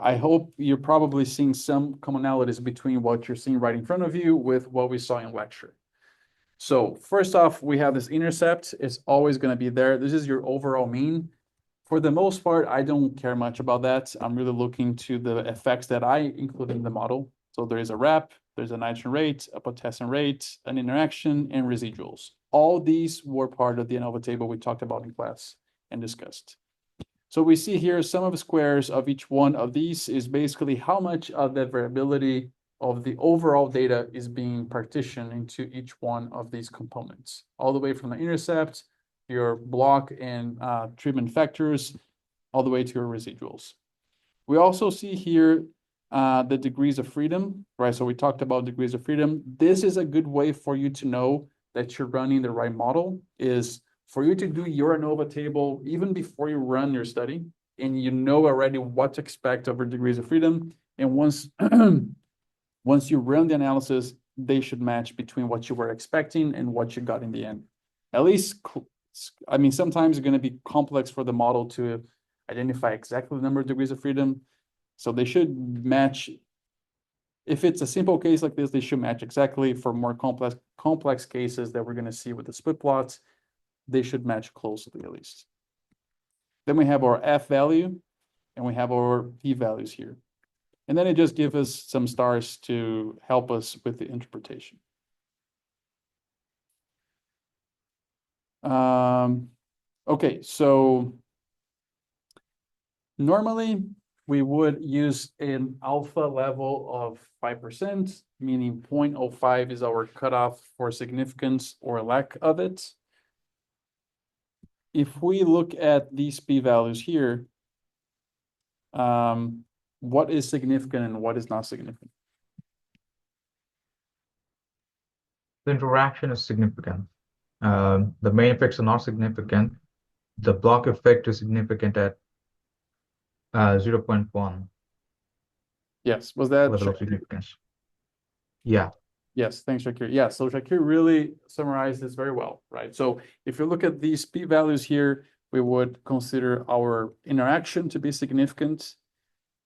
I hope you're probably seeing some commonalities between what you're seeing right in front of you with what we saw in lecture. So first off, we have this intercept. It's always going to be there. This is your overall mean. For the most part, I don't care much about that. I'm really looking to the effects that I include in the model. So there is a rep, there's a nitrogen rate, a potassium rate, an interaction, and residuals. All these were part of the ANOVA table we talked about in class and discussed. So we see here some of the squares of each one of these is basically how much of that variability of the overall data is being partitioned into each one of these components, all the way from the intercept, your block and treatment factors, all the way to your residuals. We also see here the degrees of freedom, right? So we talked about degrees of freedom. This is a good way for you to know that you're running the right model, is for you to do your ANOVA table even before you run your study, and you know already what to expect over degrees of freedom. And once you run the analysis, they should match between what you were expecting and what you got in the end. At least, I mean, sometimes it's going to be complex for the model to identify exactly the number of degrees of freedom. So they should match. If it's a simple case like this, they should match exactly. For more complex cases that we're going to see with the split plots, they should match closely at least. Then we have our F value and we have our P values here. And then it just gives us some stars to help us with the interpretation. Okay, so normally we would use an alpha level of 5%, meaning 0.05 is our cutoff for significance or lack of it. if we look at these p-values here, what is significant and what is not significant? The interaction is significant. The main effects are not significant. The block effect is significant at 0.1 Yes, was that level of Shakir? significance. Yeah. Yes, thanks, Shakir. Yeah, so Shakir really summarized this very well, right? So if you look at these p-values here, we would consider our interaction to be significant,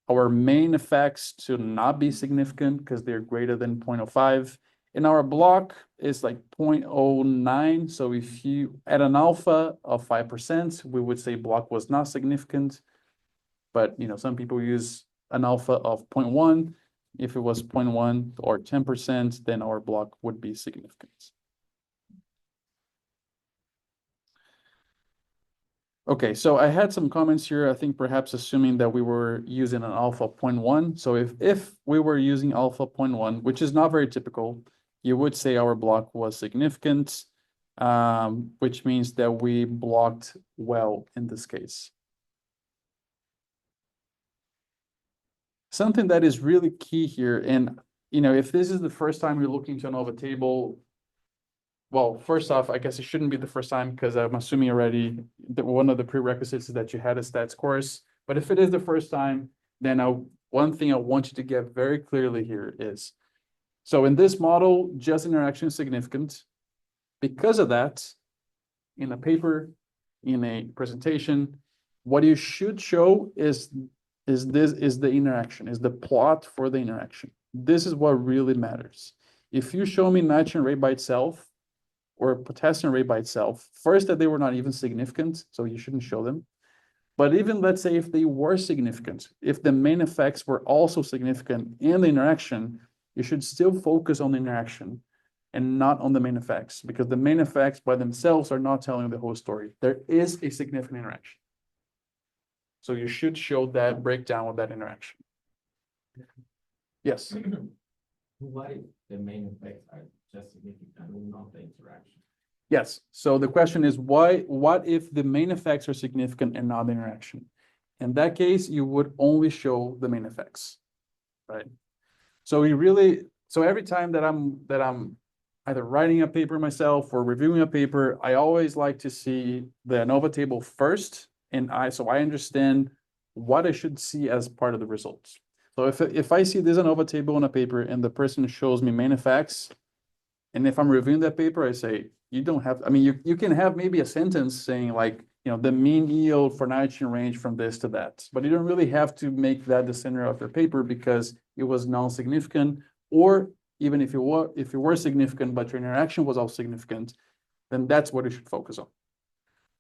our main effects to not be significant because they're greater than 0.05, and our block is like 0.09. So if you add an alpha of 5%, we would say block was not significant. But some people use an alpha of 0.1. If it was 0.1 or 10%, then our block would be significant. Okay, so I had some comments here, I think perhaps assuming that we were using an alpha 0.1. So if we were using alpha 0.1, which is not very typical, you would say our block was significant, which means that we blocked well in this case. Something that is really key here, and if this is the first time you're looking to an ANOVA table, well, first off, I guess it shouldn't be the first time because I'm assuming already that one of the prerequisites is that you had a stats course. But if it is the first time, then one thing I want you to get very clearly here is, so in this model, just interaction is significant. Because of that, in a paper, in a presentation, what you should show is the interaction, is the plot for the interaction. This is what really matters. If you show me nitrogen rate by itself or potassium rate by itself, first that they were not even significant, so you shouldn't show them. But even let's say if they were significant, if the main effects were also significant in the interaction, you should still focus on the interaction and not on the main effects, because the main effects by themselves are not telling the whole story. There is a significant interaction. So you should show that breakdown of that interaction. Yes. What if the main effects are just significant and not the interaction? Yes. So the question is what if the main effects are significant and not the interaction? In that case, you would only show the main effects, right? So every time that I'm either writing a paper myself or reviewing a paper, I always like to see the ANOVA table first, so I understand what I should see as part of the results. So if I see there's an ANOVA table in a paper and the person shows me main effects, and if I'm reviewing that paper, I say, you don't have, I mean, you can have maybe a sentence saying like, the mean yield for nitrogen range from this to that, but you don't really have to make that the center of your paper because it was non-significant, or even if it were significant, but your interaction was all significant, then that's what you should focus on.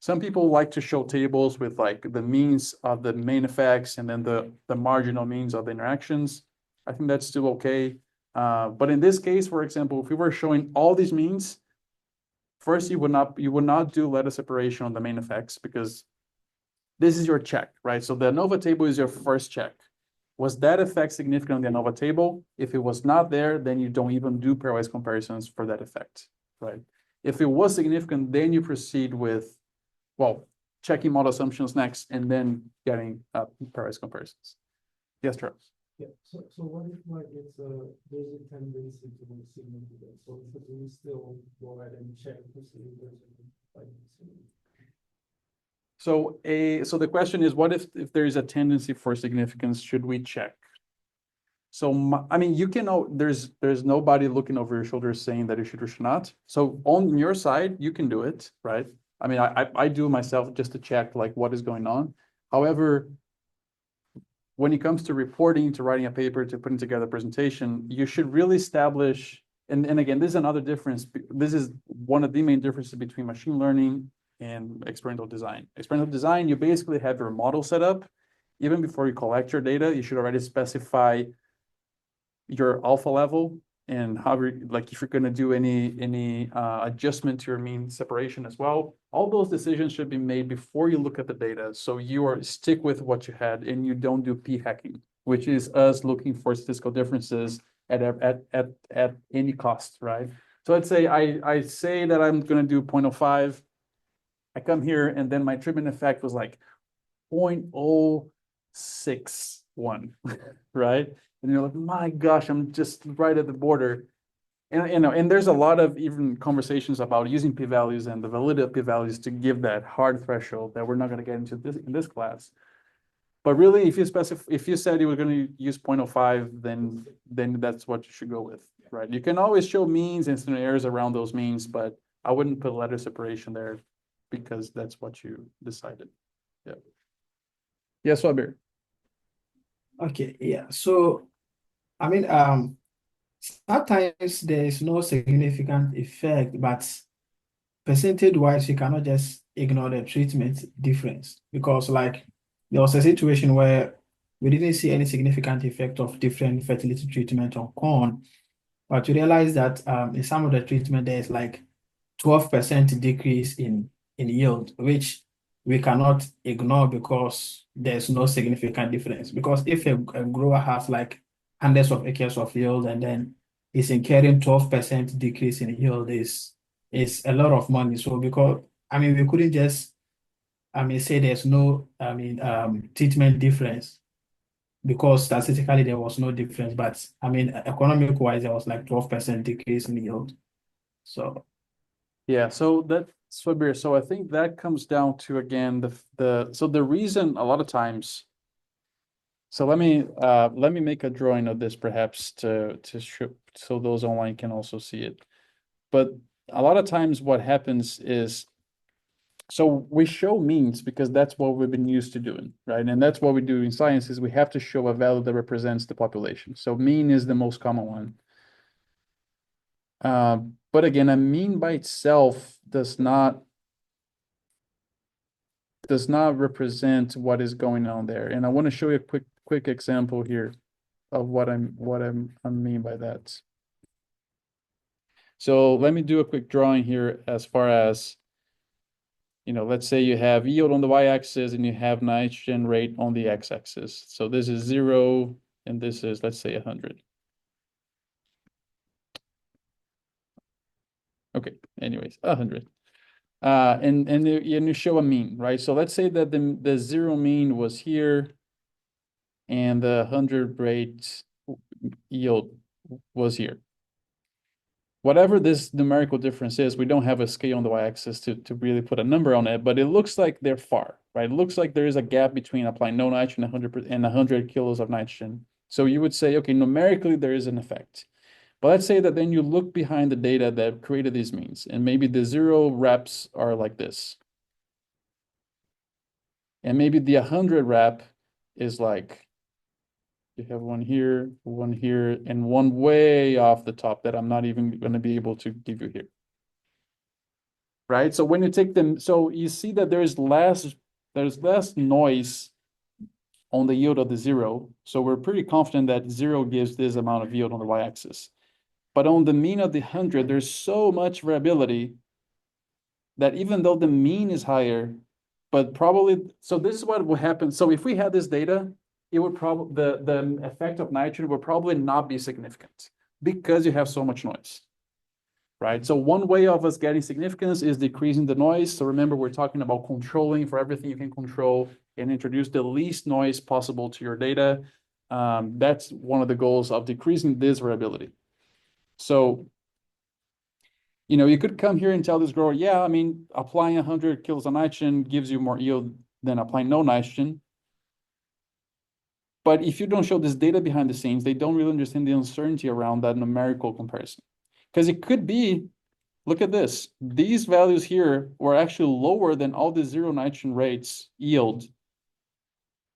Some people like to show tables with like the means of the main effects and then the marginal means of the interactions. I think that's still okay. But in this case, for example, if we were showing all these means, first you would not do lattice separation on the main effects because this is your check, right? So the ANOVA table is your first check. Was that effect significant on the ANOVA table? If it was not there, then you don't even do pairwise comparisons for that effect, right? If it was significant, then you proceed with, checking model assumptions next, and then getting pairwise comparisons. Yes, Charles. Yeah, so what if like there's a tendency to be significant, so we still go ahead and check to see if there's like So the question is, what if there is a tendency for significance, should we check? So I mean, you can know there's nobody looking over your shoulder saying that you should or should not. So on your side, you can do it, right? I mean, I do myself just to check like what is going on. However, when it comes to reporting, to writing a paper, to putting together a presentation, you should really establish, and again, this is another difference. This is one of the main differences between machine learning and experimental design. Experimental design, you basically have your model set up. Even before you collect your data, you should already specify your alpha level and how, like if you're going to do any adjustment to your mean separation as well. All those decisions should be made before you look at the data. So you stick with what you had and you don't do p-hacking, which is us looking for statistical differences at any cost, right? So let's say I say that I'm going to do 0.05. I come here and then my treatment effect was like 0.061, right? And you're like, my gosh, I'm just right at the border. And and there's a lot of even conversations about using p-values and the validity of p-values to give that hard threshold that we're not going to get into this in this class. But really, if you said you were going to use 0.05, then that's what you should go with, right? You can always show means and standard errors around those means, but I wouldn't put letter separation there because that's what you decided. Yeah. Yes, Wabir. Okay, yeah. So, I mean, sometimes there is no significant effect, but percentage-wise, you cannot just ignore the treatment difference because, like, there was a situation where we didn't see any significant effect of different fertility treatment on corn, but we realized that in some of the treatment there's like 12% decrease in yield, which we cannot ignore because there's no significant difference. Because if a grower has like hundreds of acres of yield and then is incurring 12% decrease in yield is a lot of money. So because I mean we couldn't just say there's no treatment difference because statistically there was no difference, but I mean economic wise there was like 12% decrease in yield. So Yeah, so that's Swabir. So I think that comes down to again the reason a lot of times. So let me make a drawing of this perhaps to show so those online can also see it. But a lot of times what happens is, so we show means because that's what we've been used to doing, right? And that's what we do in science is we have to show a value that represents the population. So mean is the most common one. But again, a mean by itself does not represent what is going on there. And I want to show you a quick example here of what I mean by that. So let me do a quick drawing here as far as, let's say you have yield on the y-axis and you have nitrogen rate on the x-axis. So this is 0 and this is, let's say, 100. Okay, anyways, 100. And you show a mean, right? So let's say that the 0 mean was here and the 100 rate yield was here. Whatever this numerical difference is, we don't have a scale on the y-axis to really put a number on it, but it looks like they're far, right? It looks like there is a gap between applying no nitrogen and 100 kilos of nitrogen. So you would say, okay, numerically there is an effect. But let's say that then you look behind the data that created these means, and maybe the 0 reps are like this. And maybe the 100 rep is like, you have one here, and one way off the top that I'm not even going to be able to give you here. Right? So when you take them, so you see that there's less noise on the yield of the 0. So we're pretty confident that 0 gives this amount of yield on the y-axis. But on the mean of the 100, there's so much variability that even though the mean is higher, but probably, so this is what will happen. So if we had this data, it would probably, the effect of nitrogen would probably not be significant because you have so much noise, right? So one way of us getting significance is decreasing the noise. So remember, we're talking about controlling for everything you can control and introduce the least noise possible to your data. That's one of the goals of decreasing this variability. So, you could come here and tell this grower, yeah, I mean, applying 100 kilos of nitrogen gives you more yield than applying no nitrogen. But if you don't show this data behind the scenes, they don't really understand the uncertainty around that numerical comparison. Because it could be, look at this, these values here were actually lower than all the 0 nitrogen rates yield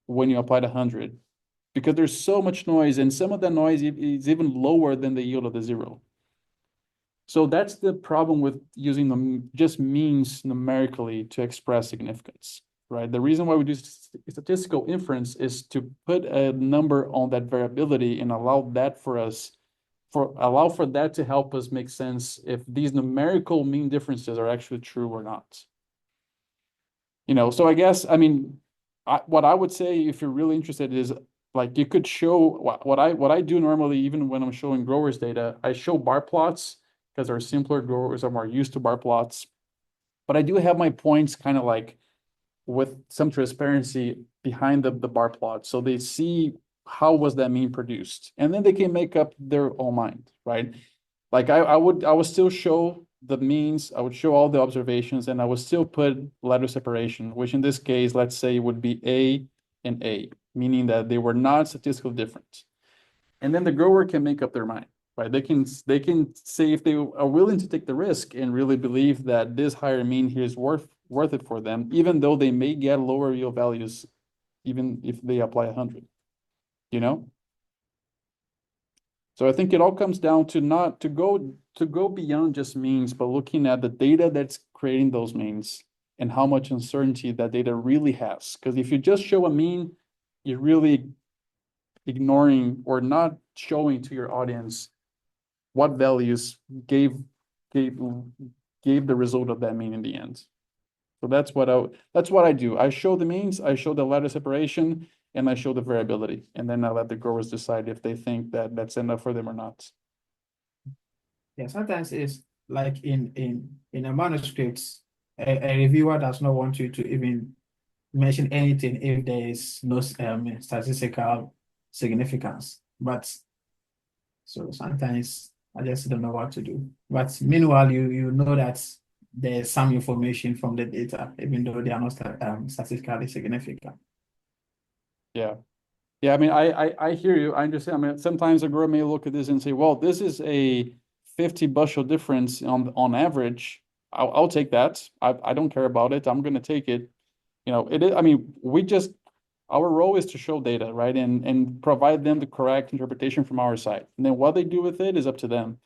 when you applied 100. Because there's so much noise, and some of the noise is even lower than the yield of the 0. So that's the problem with using them just means numerically to express significance, right? The reason why we do statistical inference is to put a number on that variability and allow that allow for that to help us make sense if these numerical mean differences are actually true or not. So I guess, I mean, what I would say if you're really interested is like you could show what I do normally, even when I'm showing growers data, I show bar plots because our simpler growers are more used to bar plots. But I do have my points kind of like with some transparency behind the bar plot. So they see how was that mean produced, and then they can make up their own mind, right? Like I would still show the means, I would show all the observations, and I would still put ladder separation, which in this case, let's say would be A and A, meaning that they were not statistically different. And then the grower can make up their mind, right? They can say if they are willing to take the risk and really believe that this higher mean here is worth it for them, even though they may get lower yield values, even if they apply 100, you know? So I think it all comes down to not to go beyond just means, but looking at the data that's creating those means and how much uncertainty that data really has. Because if you just show a mean, you're really ignoring or not showing to your audience what values gave the result of that mean in the end. So that's what I do. I show the means, I show the ladder separation, and I show the variability, and then I let the growers decide if they think that that's enough for them or not. Yeah, sometimes it's like in a manuscript, a reviewer does not want you to even mention anything if there is no statistical significance. But so sometimes I just don't know what to do. But meanwhile, you know that there's some information from the data, even though they are not statistically significant. Yeah. Yeah, I mean, I hear you. I understand. I mean, sometimes a grower may look at this and say, well, this is a 50 bushel difference on average. I'll take that. I don't care about it. I'm going to take it. You know, it is, I mean, our role is to show data, right? And provide them the correct interpretation from our side. And then what they do with it is up to them.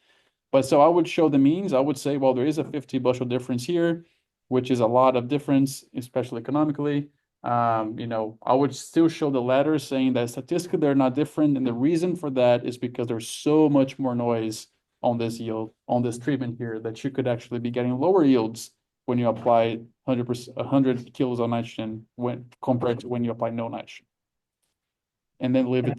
But so I would show the means. I would say, well, there is a 50 bushel difference here, which is a lot of difference, especially economically. You know, I would still show the letters saying that statistically they're not different. And the reason for that is because there's so much more noise on this yield, on this treatment here, that you could actually be getting lower yields when you apply 100 kilos of nitrogen when compared to when you apply no nitrogen. And then leave it.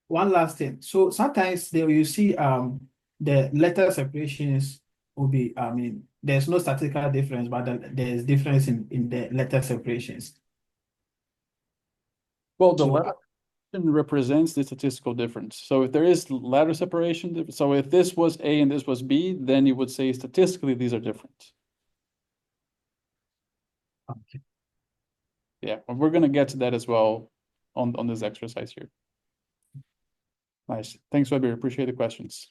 One last thing. So sometimes there you see the letter separations will be, I mean, there's no statistical difference, but there's difference in the letter separations. Well, the So- letter separation represents the statistical difference. So if there is letter separation, so if this was A and this was B, then you would say statistically these are different. Okay. Yeah, and we're gonna get to that as well on this exercise here. Nice. Thanks, Weber. Appreciate the questions.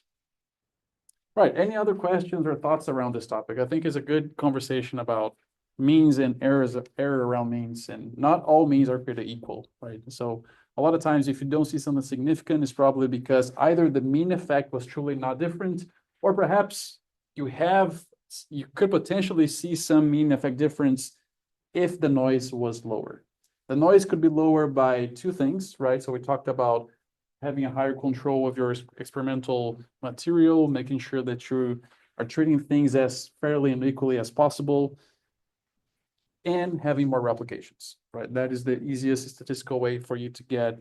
Right. Any other questions or thoughts around this topic? I think it's a good conversation about means and error around means, and not all means are created equal, right? So a lot of times if you don't see something significant, it's probably because either the mean effect was truly not different, or perhaps you could potentially see some mean effect difference if the noise was lower. The noise could be lower by two things, right? So we talked about having a higher control of your experimental material, making sure that you are treating things as fairly and equally as possible, and having more replications, right? That is the easiest statistical way for you to get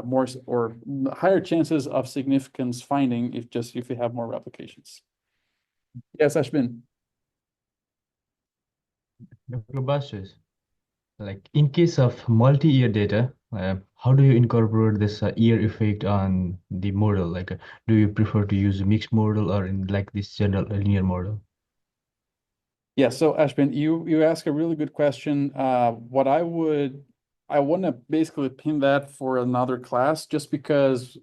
more or higher chances of significance finding if you have more replications. Yes, Ashbin. Dr. Bastos, like in case of multi-year data, how do you incorporate this year effect on the model? Like, do you prefer to use a mixed model or in like this general linear model? Yeah, so Ashbin, you ask a really good question. I want to basically pin that for another class just because,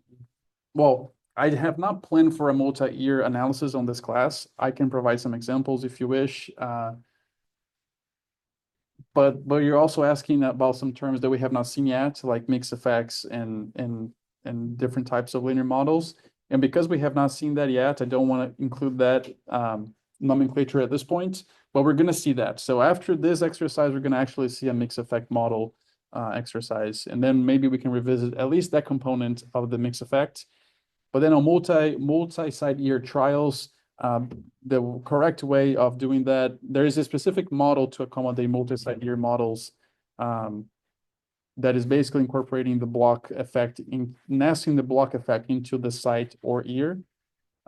well, I have not planned for a multi-year analysis on this class. I can provide some examples if you wish. But you're also asking about some terms that we have not seen yet, like mixed effects and different types of linear models. And because we have not seen that yet, I don't want to include that nomenclature at this point, but we're going to see that. So after this exercise, we're going to actually see a mixed effect model exercise, and then maybe we can revisit at least that component of the mixed effect. But then on multi-site year trials, the correct way of doing that, there is a specific model to accommodate multi-site year models that is basically incorporating the block effect, nesting the block effect into the site or year.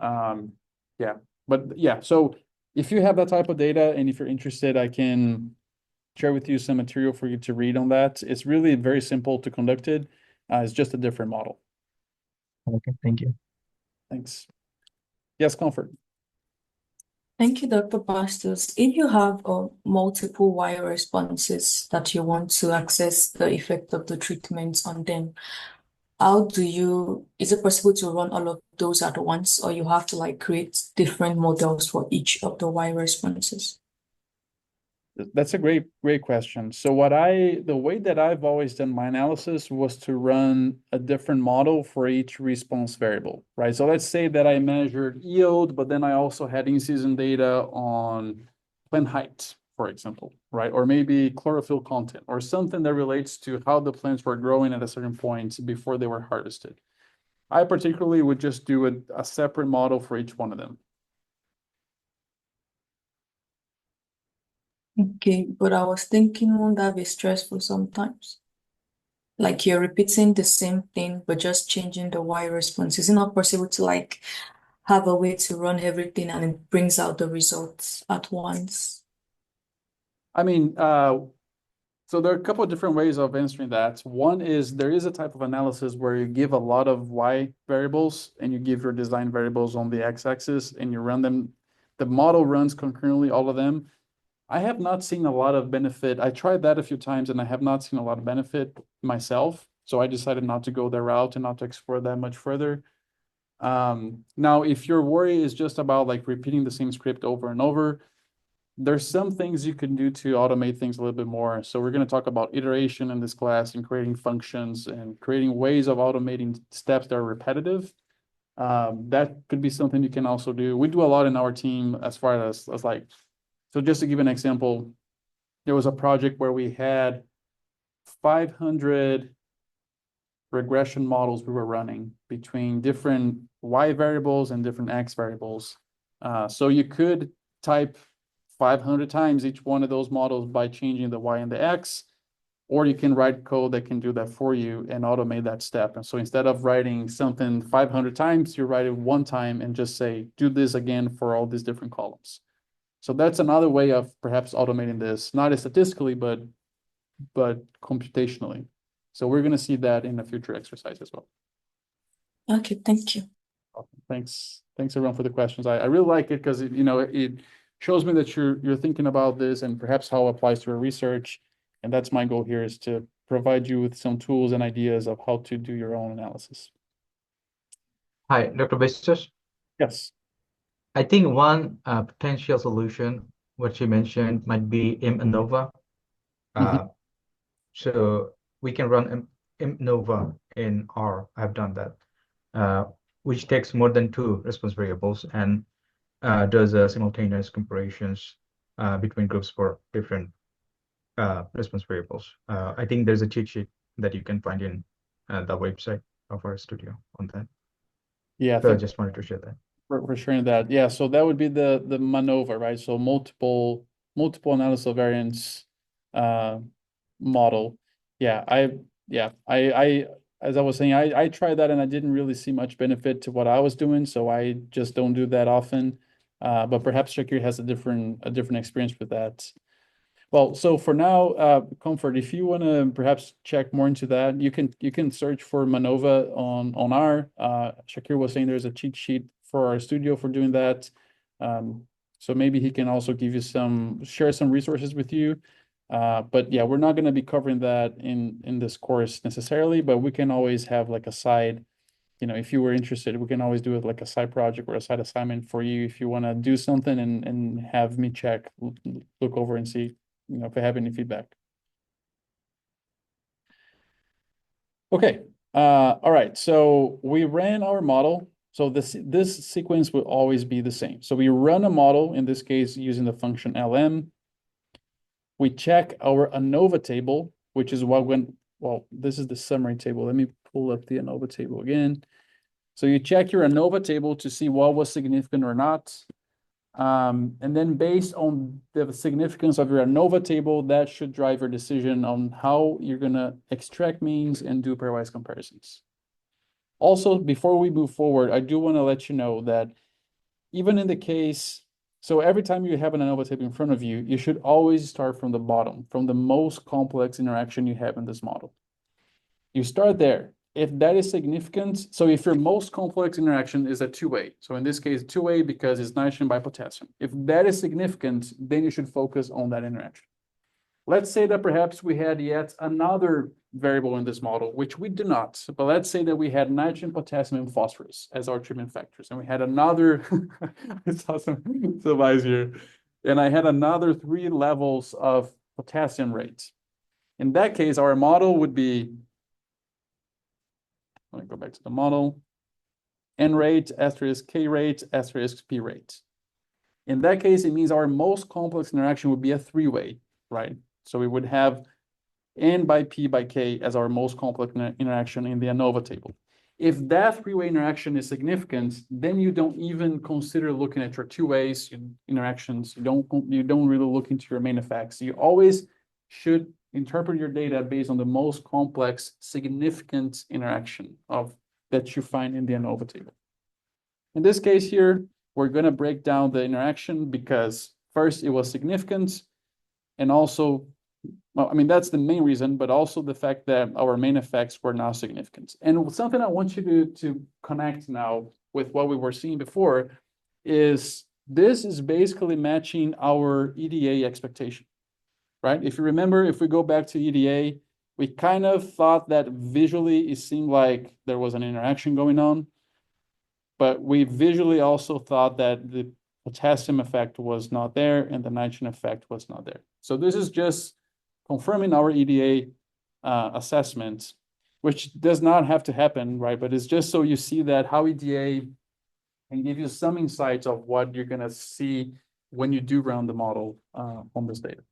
Yeah, but yeah, so if you have that type of data and if you're interested, I can share with you some material for you to read on that. It's really very simple to conduct it. It's just a different model. Okay, thank you. Thanks. Yes, Comfort. Thank you, Dr. Bastos. If you have multiple wire responses that you want to access the effect of the treatment on them, is it possible to run all of those at once, or you have to like create different models for each of the wire responses? That's a great question. So the way that I've always done my analysis was to run a different model for each response variable, right? So let's say that I measured yield, but then I also had in-season data on plant height, for example, right? Or maybe chlorophyll content or something that relates to how the plants were growing at a certain point before they were harvested. I particularly would just do a separate model for each one of them. Okay, but I was thinking, won't that be stressful sometimes? Like you're repeating the same thing, but just changing the wire response. Is it not possible to like have a way to run everything and it brings out the results at once? I mean, so there are a couple of different ways of answering that. One is there is a type of analysis where you give a lot of Y variables and you give your design variables on the X-axis and you run them. The model runs concurrently, all of them. I have not seen a lot of benefit. I tried that a few times and I have not seen a lot of benefit myself. So I decided not to go that route and not to explore that much further. Now, if your worry is just about like repeating the same script over and over, there's some things you can do to automate things a little bit more. So we're going to talk about iteration in this class and creating functions and creating ways of automating steps that are repetitive. That could be something you can also do. We do a lot in our team as far as like, so just to give an example, there was a project where we had 500 regression models we were running between different Y variables and different X variables. So you could type 500 times each one of those models by changing the Y and the X, or you can write code that can do that for you and automate that step. And so instead of writing something 500 times, you write it one time and just say, do this again for all these different columns. So that's another way of perhaps automating this, not statistically, but computationally. So we're going to see that in a future exercise as well. Okay, thank you. Awesome. Thanks everyone for the questions. I really like it because it shows me that you're thinking about this and perhaps how it applies to your research. And that's my goal here, is to provide you with some tools and ideas of how to do your own analysis. Hi, Dr. Bastos. Yes. I think one potential solution, what you mentioned, might be MNOVA. So we can run MNOVA in R. I've done that, which takes more than 2 response variables and does simultaneous comparisons between groups for different response variables. I think there's a cheat sheet that you can find in the website of our studio on that. Yeah, So I just wanted to share that. For sharing that. Yeah, so that would be the MANOVA, right? So multiple analysis of variance model. Yeah, I as I was saying, I tried that and I didn't really see much benefit to what I was doing, so I just don't do that often. But perhaps Shakir has a different experience with that. Well, so for now, Comfort, if you want to perhaps check more into that, you can search for MANOVA on our. Shakir was saying there's a cheat sheet for our studio for doing that. So maybe he can also give you share some resources with you. But yeah, we're not going to be covering that in this course necessarily, but we can always have like a side, if you were interested, we can always do it like a side project or a side assignment for you if you want to do something and have me look over and see, if I have any feedback. Okay. All right. So we ran our model. So this sequence will always be the same. So we run a model, in this case, using the function lm. We check our ANOVA table, which is this is the summary table. Let me pull up the ANOVA table again. So you check your ANOVA table to see what was significant or not. And then based on the significance of your ANOVA table, that should drive your decision on how you're going to extract means and do pairwise comparisons. Also, before we move forward, I do want to let you know that even in the case So every time you have an ANOVA table in front of you, you should always start from the bottom, from the most complex interaction you have in this model. You start there. If that is significant, so if your most complex interaction is a two-way, so in this case, two-way because it's nitrogen by potassium. If that is significant, then you should focus on that interaction. Let's say that perhaps we had yet another variable in this model, which we do not. But let's say that we had nitrogen, potassium, and phosphorus as our treatment factors. And we had another, I saw some eyes here. And I had another 3 levels of potassium rate. In that case, our model would be, let me go back to the model, N rate, asterisk K rate, asterisk P rate. In that case, it means our most complex interaction would be a 3-way, right? So we would have N by P by K as our most complex interaction in the ANOVA table. If that 3-way interaction is significant, then you don't even consider looking at your 2-ways interactions. You don't really look into your main effects. You always should interpret your data based on the most complex, significant interaction that you find in the ANOVA table. In this case here, we're going to break down the interaction because first it was significant, and also, well, I mean, that's the main reason, but also the fact that our main effects were now significant. And something I want you to connect now with what we were seeing before is this is basically matching our EDA expectation, right? If you remember, if we go back to EDA, we kind of thought that visually it seemed like there was an interaction going on, but we visually also thought that the potassium effect was not there and the nitrogen effect was not there. So this is just confirming our EDA assessment, which does not have to happen, right? But it's just so you see that how EDA can give you some insights of what you're going to see when you do run the model on this data.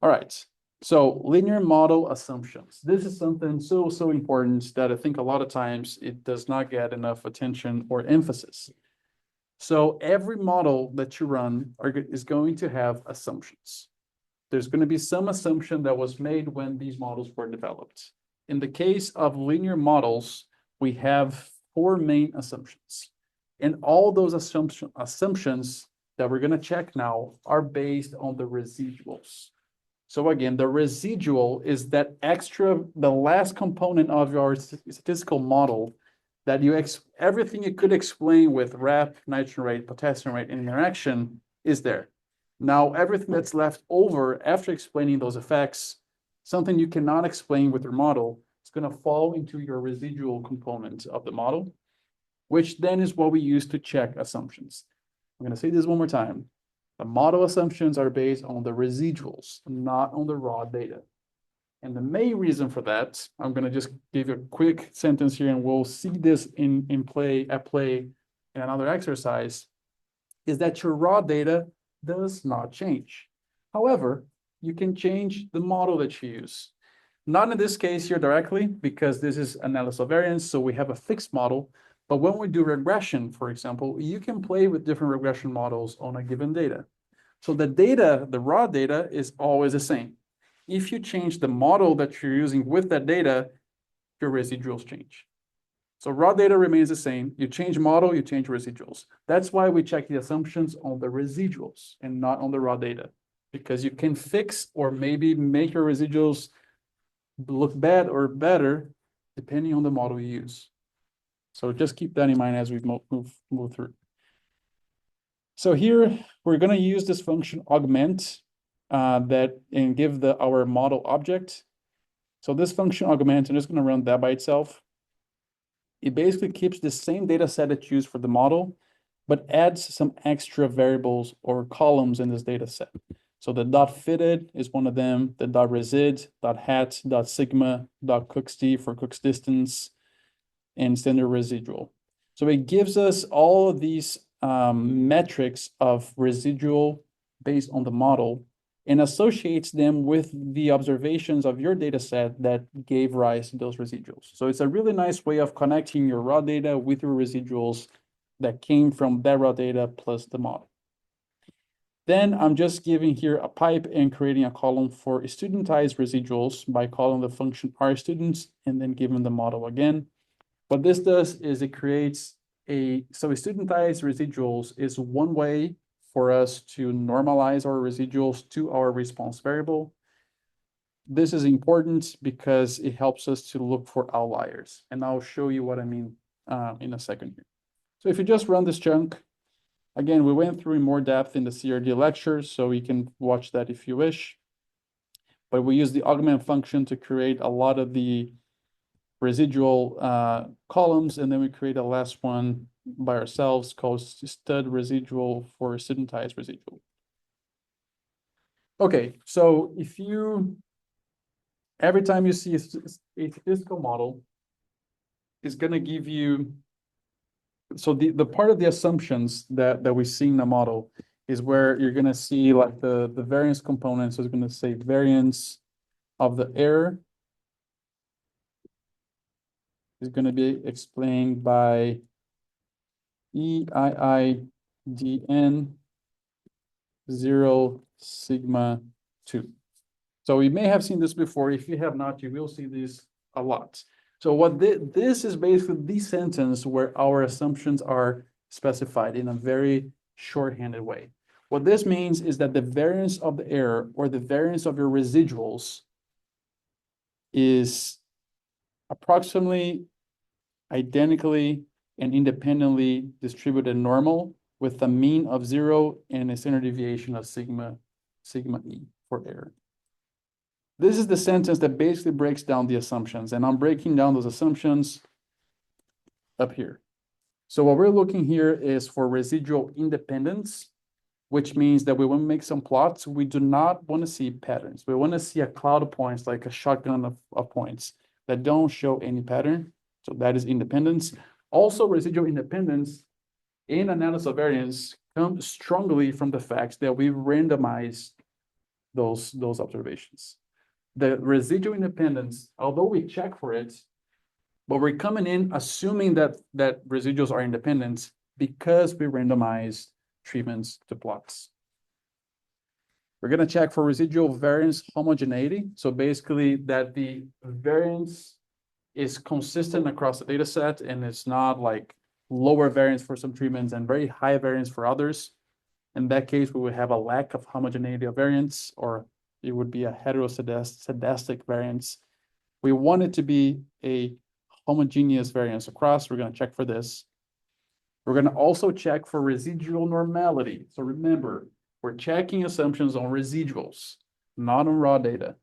All right, so linear model assumptions. This is something so important that I think a lot of times it does not get enough attention or emphasis. So every model that you run is going to have assumptions. There's going to be some assumption that was made when these models were developed. In the case of linear models, we have 4 main assumptions. And all those assumptions that we're going to check now are based on the residuals. So again, the residual is that the last component of your statistical model that everything you could explain with RAP, nitrogen rate, potassium rate, and interaction is there. Now, everything that's left over after explaining those effects, something you cannot explain with your model, is going to fall into your residual component of the model, which then is what we use to check assumptions. I'm going to say this one more time. The model assumptions are based on the residuals, not on the raw data. And the main reason for that, I'm going to just give you a quick sentence here, and we'll see this at play in another exercise, is that your raw data does not change. However, you can change the model that you use. Not in this case here directly, because this is analysis of variance, so we have a fixed model. But when we do regression, for example, you can play with different regression models on a given data. So the data, the raw data, is always the same. If you change the model that you're using with that data, your residuals change. So raw data remains the same. You change model, you change residuals. That's why we check the assumptions on the residuals and not on the raw data, because you can fix or maybe make your residuals look bad or better depending on the model you use. So just keep that in mind as we move through. So here we're going to use this function augment and give our model object. So this function augment, I'm just going to run that by itself. It basically keeps the same data set that you use for the model, but adds some extra variables or columns in this data set. So the dot fitted is one of them, the dot resid, dot hat, dot sigma, dot cooksd for Cook's distance, and standard residual. So it gives us all of these metrics of residual based on the model and associates them with the observations of your data set that gave rise to those residuals. So it's a really nice way of connecting your raw data with your residuals that came from that raw data plus the model. Then I'm just giving here a pipe and creating a column for studentized residuals by calling the function rstudents and then giving the model again. What this does is it creates studentized residuals is one way for us to normalize our residuals to our response variable. This is important because it helps us to look for outliers, and I'll show you what I mean in a second here. So if you just run this chunk, again, we went through in more depth in the CRD lectures, so you can watch that if you wish. But we use the augment function to create a lot of the residual columns, and then we create a last one by ourselves called stud residual for studentized residual. Okay, so if you, every time you see a statistical model, is going to give you, so the part of the assumptions that we see in the model is where you're going to see like the variance component. So it's going to say variance of the error is going to be explained by EIIDN 0 sigma 2. So you may have seen this before. If you have not, you will see this a lot. So what this is basically the sentence where our assumptions are specified in a very shorthanded way. What this means is that the variance of the error or the variance of your residuals is approximately identically and independently distributed normal with a mean of 0 and a standard deviation of sigma e for error. This is the sentence that basically breaks down the assumptions, and I'm breaking down those assumptions up here. So what we're looking here is for residual independence, which means that we want to make some plots. We do not want to see patterns. We want to see a cloud of points, like a shotgun of points that don't show any pattern. So that is independence. Also, residual independence in analysis of variance comes strongly from the fact that we randomize those observations. The residual independence, although we check for it, but we're coming in assuming that residuals are independent because we randomize treatments to plots. We're going to check for residual variance homogeneity. So basically that the variance is consistent across the data set and it's not like lower variance for some treatments and very high variance for others. In that case, we would have a lack of homogeneity of variance, or it would be a heteroscedastic variance. We want it to be a homogeneous variance across. We're going to check for this. We're going to also check for residual normality. So remember, we're checking assumptions on residuals, not on raw data.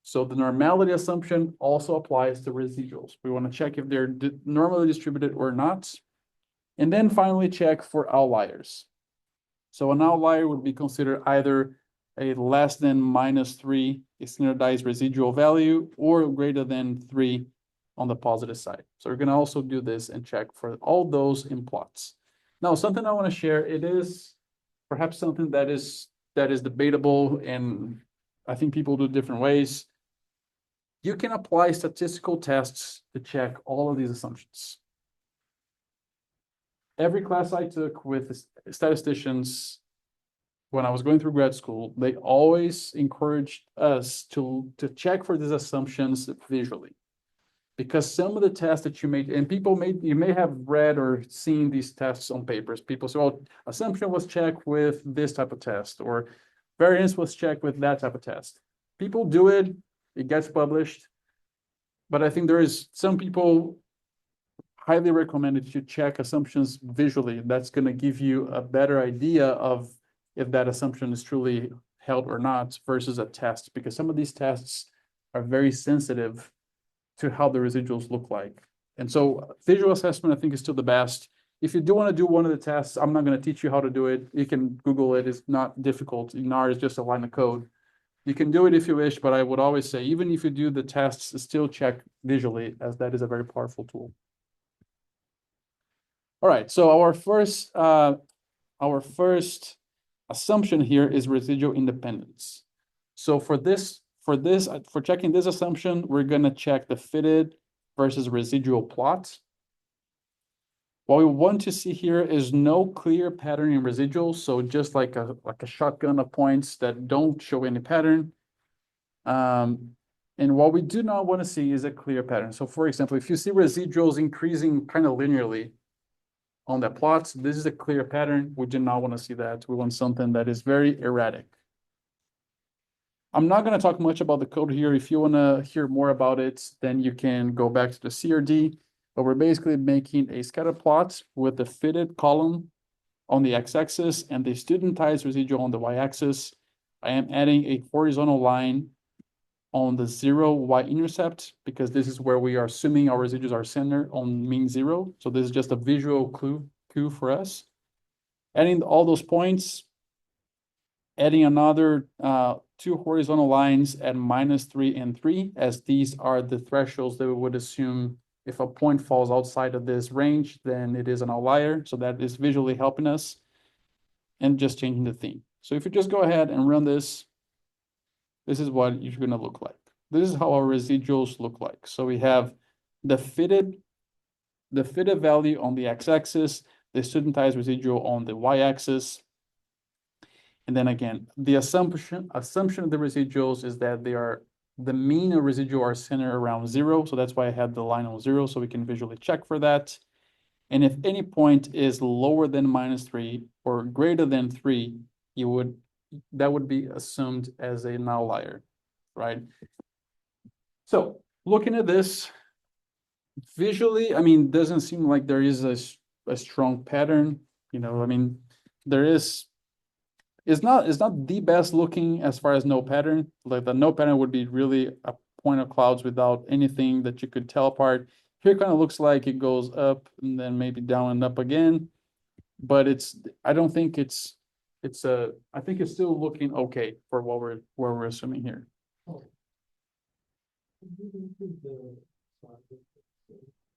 So the normality assumption also applies to residuals. We want to check if they're normally distributed or not. And then finally check for outliers. So an outlier would be considered either a less than -3 standardized residual value or greater than 3 on the positive side. So we're going to also do this and check for all those in plots. Now, something I want to share, it is perhaps something that is debatable, and I think people do different ways. You can apply statistical tests to check all of these assumptions. Every class I took with statisticians when I was going through grad school, they always encouraged us to check for these assumptions visually. Because some of the tests that you made, and you may have read or seen these tests on papers. People say, well, assumption was checked with this type of test, or variance was checked with that type of test. People do it, it gets published. But I think there is some people highly recommended to check assumptions visually. That's going to give you a better idea of if that assumption is truly held or not versus a test, because some of these tests are very sensitive to how the residuals look like. And so visual assessment, I think, is still the best. If you do want to do one of the tests, I'm not going to teach you how to do it. You can Google it. It's not difficult. In R is just a line of code. You can do it if you wish, but I would always say, even if you do the tests, still check visually, as that is a very powerful tool. All right, so our first assumption here is residual independence. So for checking this assumption, we're going to check the fitted versus residual plot. What we want to see here is no clear pattern in residuals, so just like a shotgun of points that don't show any pattern. And what we do not want to see is a clear pattern. So for example, if you see residuals increasing kind of linearly, on that plot. This is a clear pattern. We do not want to see that. We want something that is very erratic. I'm not going to talk much about the code here. If you want to hear more about it, then you can go back to the CRD. But we're basically making a scatter plot with the fitted column on the x-axis and the studentized residual on the y-axis. I am adding a horizontal line on the 0 y-intercept because this is where we are assuming our residuals are centered on mean 0. So this is just a visual cue for us. Adding all those points, adding another 2 horizontal lines at -3 and 3, as these are the thresholds that we would assume if a point falls outside of this range, then it is an outlier. So that is visually helping us and just changing the theme. So if you just go ahead and run this, this is what you're going to look like. This is how our residuals look like. So we have the fitted value on the x-axis, the studentized residual on the y-axis. And then again, the assumption of the residuals is that they are the mean of residual are centered around 0. So that's why I had the line on 0, so we can visually check for that. And if any point is lower than -3 or greater than 3, that would be assumed as an outlier, right? So looking at this visually, I mean, doesn't seem like there is a strong pattern. You know, I mean, there is. It's not the best looking as far as no pattern. Like the no pattern would be really a point of clouds without anything that you could tell apart. Here kind of looks like it goes up and then maybe down and up again. But I don't think I think it's still looking okay for what we're assuming here.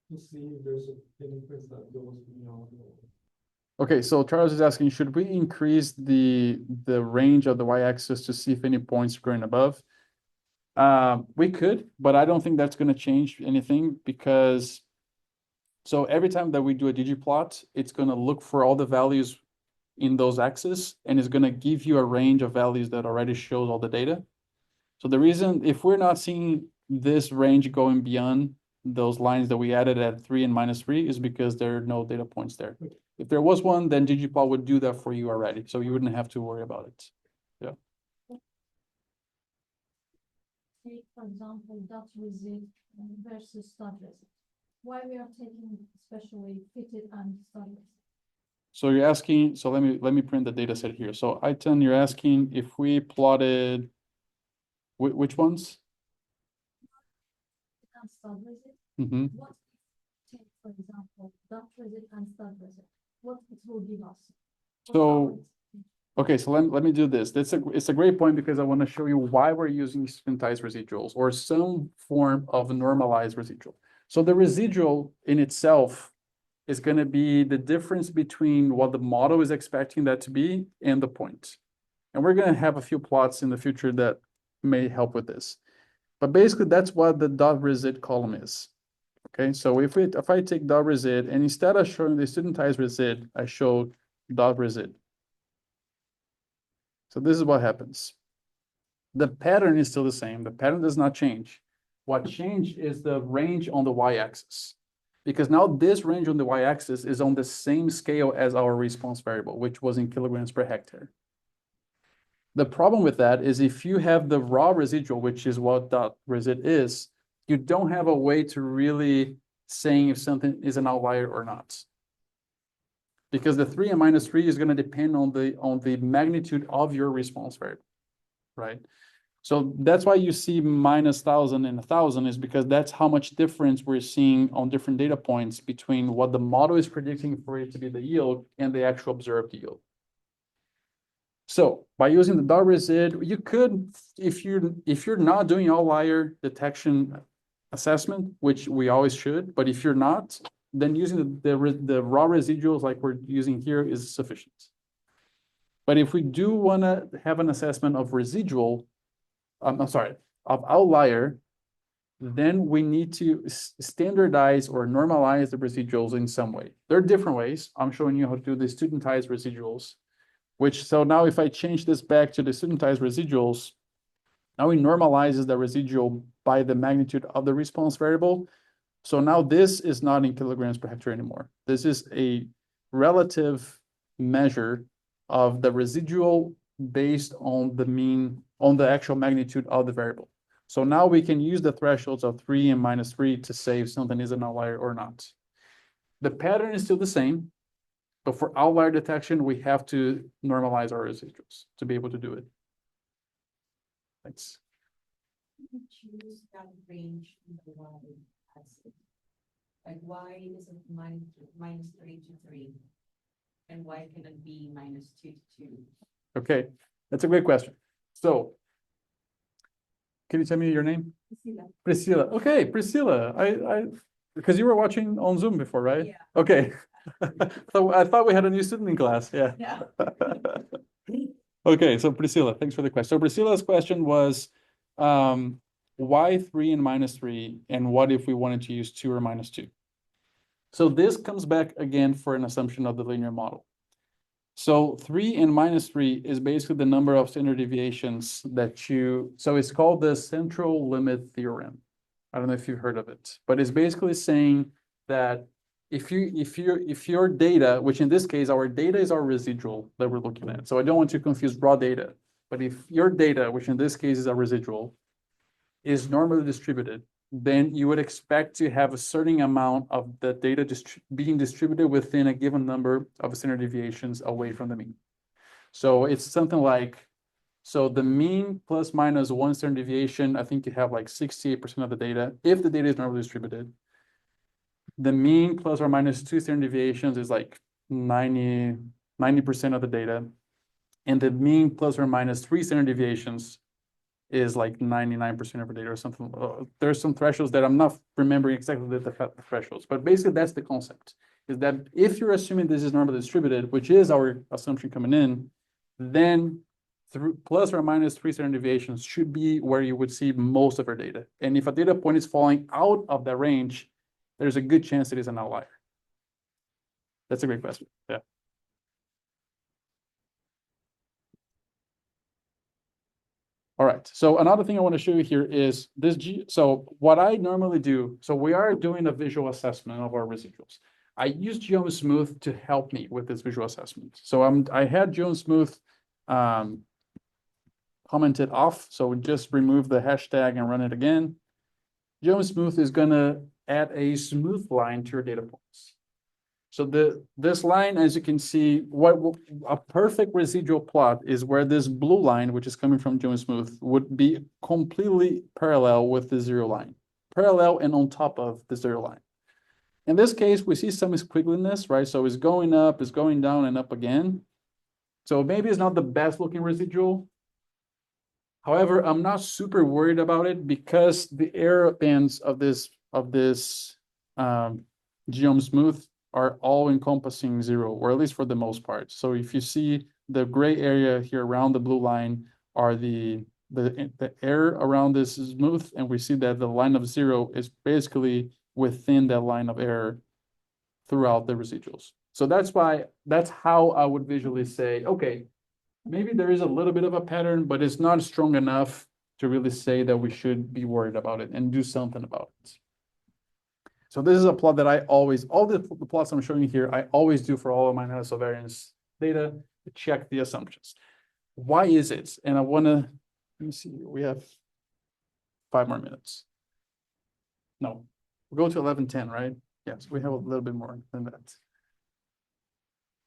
To see if there's a difference that goes beyond. Okay, so Charles is asking, should we increase the range of the y-axis to see if any points are going above? We could, but I don't think that's going to change anything because so every time that we do a ggplot, it's going to look for all the values in those axes and it's going to give you a range of values that already shows all the data. So the reason, if we're not seeing this range going beyond those lines that we added at 3 and -3 is because there are no data points there. If there was one, then ggplot would do that for you already, so you wouldn't have to worry about it. Yeah. Take, for example, dot visit versus stud visit. Why we are taking especially fitted and stud visit? So you're asking, so let me print the data set here. So Aitan, you're asking if we plotted which ones? And stud visit. Mm-hmm. What if take, for example, dot visit and stud visit? What it will give us? So, okay, so let me do this. It's a great point because I want to show you why we're using studentized residuals or some form of normalized residual. So the residual in itself is going to be the difference between what the model is expecting that to be and the point. And we're going to have a few plots in the future that may help with this. But basically, that's what the dot resid column is. Okay, so if I take dot resid and instead of showing the studentized resid, I show dot resid. So this is what happens. The pattern is still the same. The pattern does not change. What changed is the range on the y-axis. Because now this range on the y-axis is on the same scale as our response variable, which was in kilograms per hectare. The problem with that is if you have the raw residual, which is what dot resid is, you don't have a way to really saying if something is an outlier or not. Because the 3 and -3 is going to depend on the magnitude of your response variable, right? So that's why you see -1,000 and 1,000 is because that's how much difference we're seeing on different data points between what the model is predicting for it to be the yield and the actual observed yield. So by using the dot resid, you could, if you're not doing outlier detection assessment, which we always should, but if you're not, then using the raw residuals like we're using here is sufficient. But if we do want to have an assessment of residual, of outlier, then we need to standardize or normalize the residuals in some way. There are different ways. I'm showing you how to do the studentized residuals, so now if I change this back to the studentized residuals, now it normalizes the residual by the magnitude of the response variable. So now this is not in kilograms per hectare anymore. This is a relative measure of the residual based on the mean, on the actual magnitude of the variable. So now we can use the thresholds of 3 and -3 to say if something is an outlier or not. The pattern is still the same, but for outlier detection, we have to normalize our residuals to be able to do it. Thanks. Choose that range in the y-axis. Like why is it -3 to 3? And why can it be -2 to 2? Okay, that's a great question. So, can you tell me your name? Priscilla. Okay, Priscilla. Because you were watching on Zoom before, right? Yeah. Okay. So I thought we had a new student in class. Yeah. Yeah. Okay, so Priscilla, thanks for the question. So Priscilla's question was, why 3 and -3, and what if we wanted to use 2 or -2? So this comes back again for an assumption of the linear model. So 3 and -3 is basically the number of standard deviations that you, so it's called the central limit theorem. I don't know if you've heard of it, but it's basically saying that if your data, which in this case, our data is our residual that we're looking at. So I don't want to confuse raw data, but if your data, which in this case is a residual, is normally distributed, then you would expect to have a certain amount of the data being distributed within a given number of standard deviations away from the mean. So it's something like, so the mean plus minus 1 standard deviation, I think you have like 68% of the data, if the data is normally distributed. The mean plus or minus 2 standard deviations is like 90% of the data. And the mean plus or minus 3 standard deviations is like 99% of the data or something. There's some thresholds that I'm not remembering exactly the thresholds, but basically that's the concept, is that if you're assuming this is normally distributed, which is our assumption coming in, then through plus or minus 3 standard deviations should be where you would see most of our data. And if a data point is falling out of that range, there's a good chance it is an outlier. That's a great question. Yeah. All right. So another thing I want to show you here is this. So what I normally do, so we are doing a visual assessment of our residuals. I use GeoSmooth to help me with this visual assessment. So I had GeoSmooth commented off. So we just remove the hashtag and run it again. GeoSmooth is going to add a smooth line to your data points. So this line, as you can see, what a perfect residual plot is where this blue line, which is coming from GeoSmooth, would be completely parallel with the zero line, parallel and on top of the zero line. In this case, we see some squiggliness, right? So it's going up, it's going down and up again. So maybe it's not the best looking residual. However, I'm not super worried about it because the error bands of this GeoSmooth are all encompassing 0, or at least for the most part. So if you see the gray area here around the blue line are the error around this smooth, and we see that the line of 0 is basically within that line of error throughout the residuals. So that's how I would visually say, okay, maybe there is a little bit of a pattern, but it's not strong enough to really say that we should be worried about it and do something about it. So this is a plot that I always, all the plots I'm showing you here, I always do for all of my analysis of variance data to check the assumptions. Why is it? And I want to, let me see, we have 5 more minutes. No, we'll go to 11:10, right? Yes, we have a little bit more than that.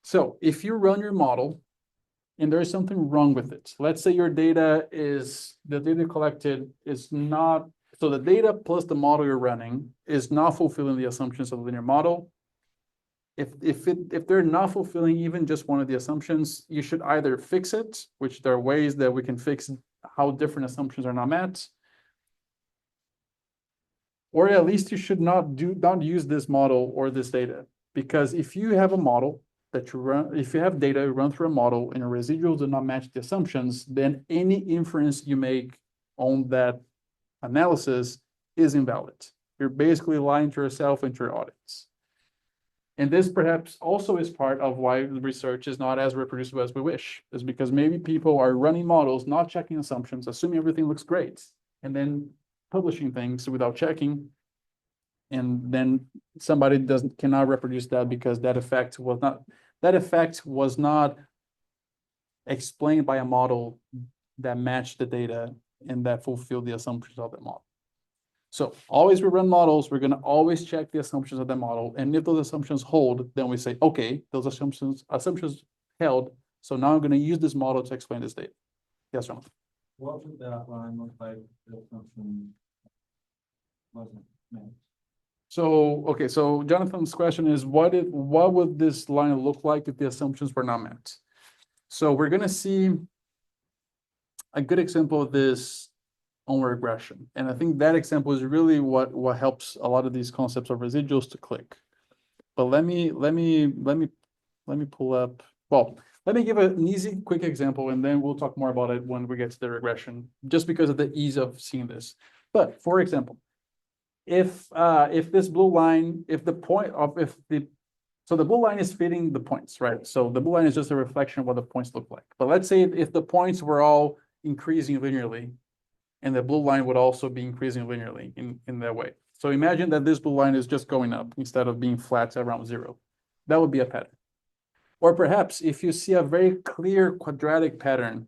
So if you run your model and there is something wrong with it, let's say your data is, the data collected is not, so the data plus the model you're running is not fulfilling the assumptions of the linear model. If they're not fulfilling even just one of the assumptions, you should either fix it, which there are ways that we can fix how different assumptions are not met, or at least you should not use this model or this data. Because if you have a model that you run, if you have data you run through a model and your residuals do not match the assumptions, then any inference you make on that analysis is invalid. You're basically lying to yourself and to your audience. And this perhaps also is part of why the research is not as reproducible as we wish, is because maybe people are running models, not checking assumptions, assuming everything looks great, and then publishing things without checking. and then somebody cannot reproduce that because that effect was not explained by a model that matched the data and that fulfilled the assumptions of the model. So always we run models, we're going to always check the assumptions of the model. And if those assumptions hold, then we say, okay, those assumptions held. So now I'm going to use this model to explain this data. Yes, Jonathan. What would that line look like if the assumption wasn't met? So, okay, so Jonathan's question is, what would this line look like if the assumptions were not met? So we're going to see a good example of this on regression. And I think that example is really what helps a lot of these concepts of residuals to click. But let me pull up, well, let me give an easy, quick example, and then we'll talk more about it when we get to the regression, just because of the ease of seeing this. But for example, if this blue line, so the blue line is fitting the points, right? So the blue line is just a reflection of what the points look like. But let's say if the points were all increasing linearly, and the blue line would also be increasing linearly in that way. So imagine that this blue line is just going up instead of being flat around 0. That would be a pattern. Or perhaps if you see a very clear quadratic pattern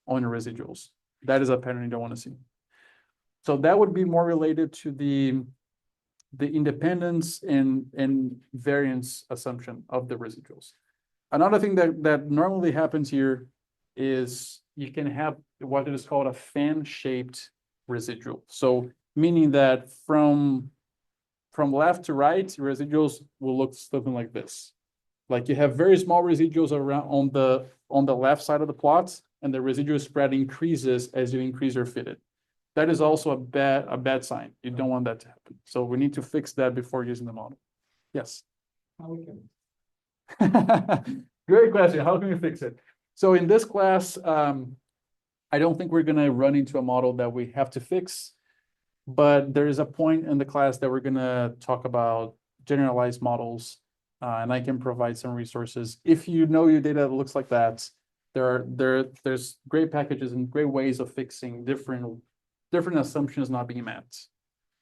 on your residuals, that is a pattern you don't want to see. So that would be more related to the independence and variance assumption of the residuals. Another thing that normally happens here is you can have what is called a fan-shaped residual. So meaning that from left to right, residuals will look something like this. Like you have very small residuals around on the left side of the plot, and the residual spread increases as you increase your fitted. That is also a bad sign. You don't want that to happen. So we need to fix that before using the model. Yes. How we can. Great question. How can we fix it? So in this class, I don't think we're going to run into a model that we have to fix, but there is a point in the class that we're going to talk about generalized models, and I can provide some resources. If you know your data looks like that, there's great packages and great ways of fixing different assumptions not being met.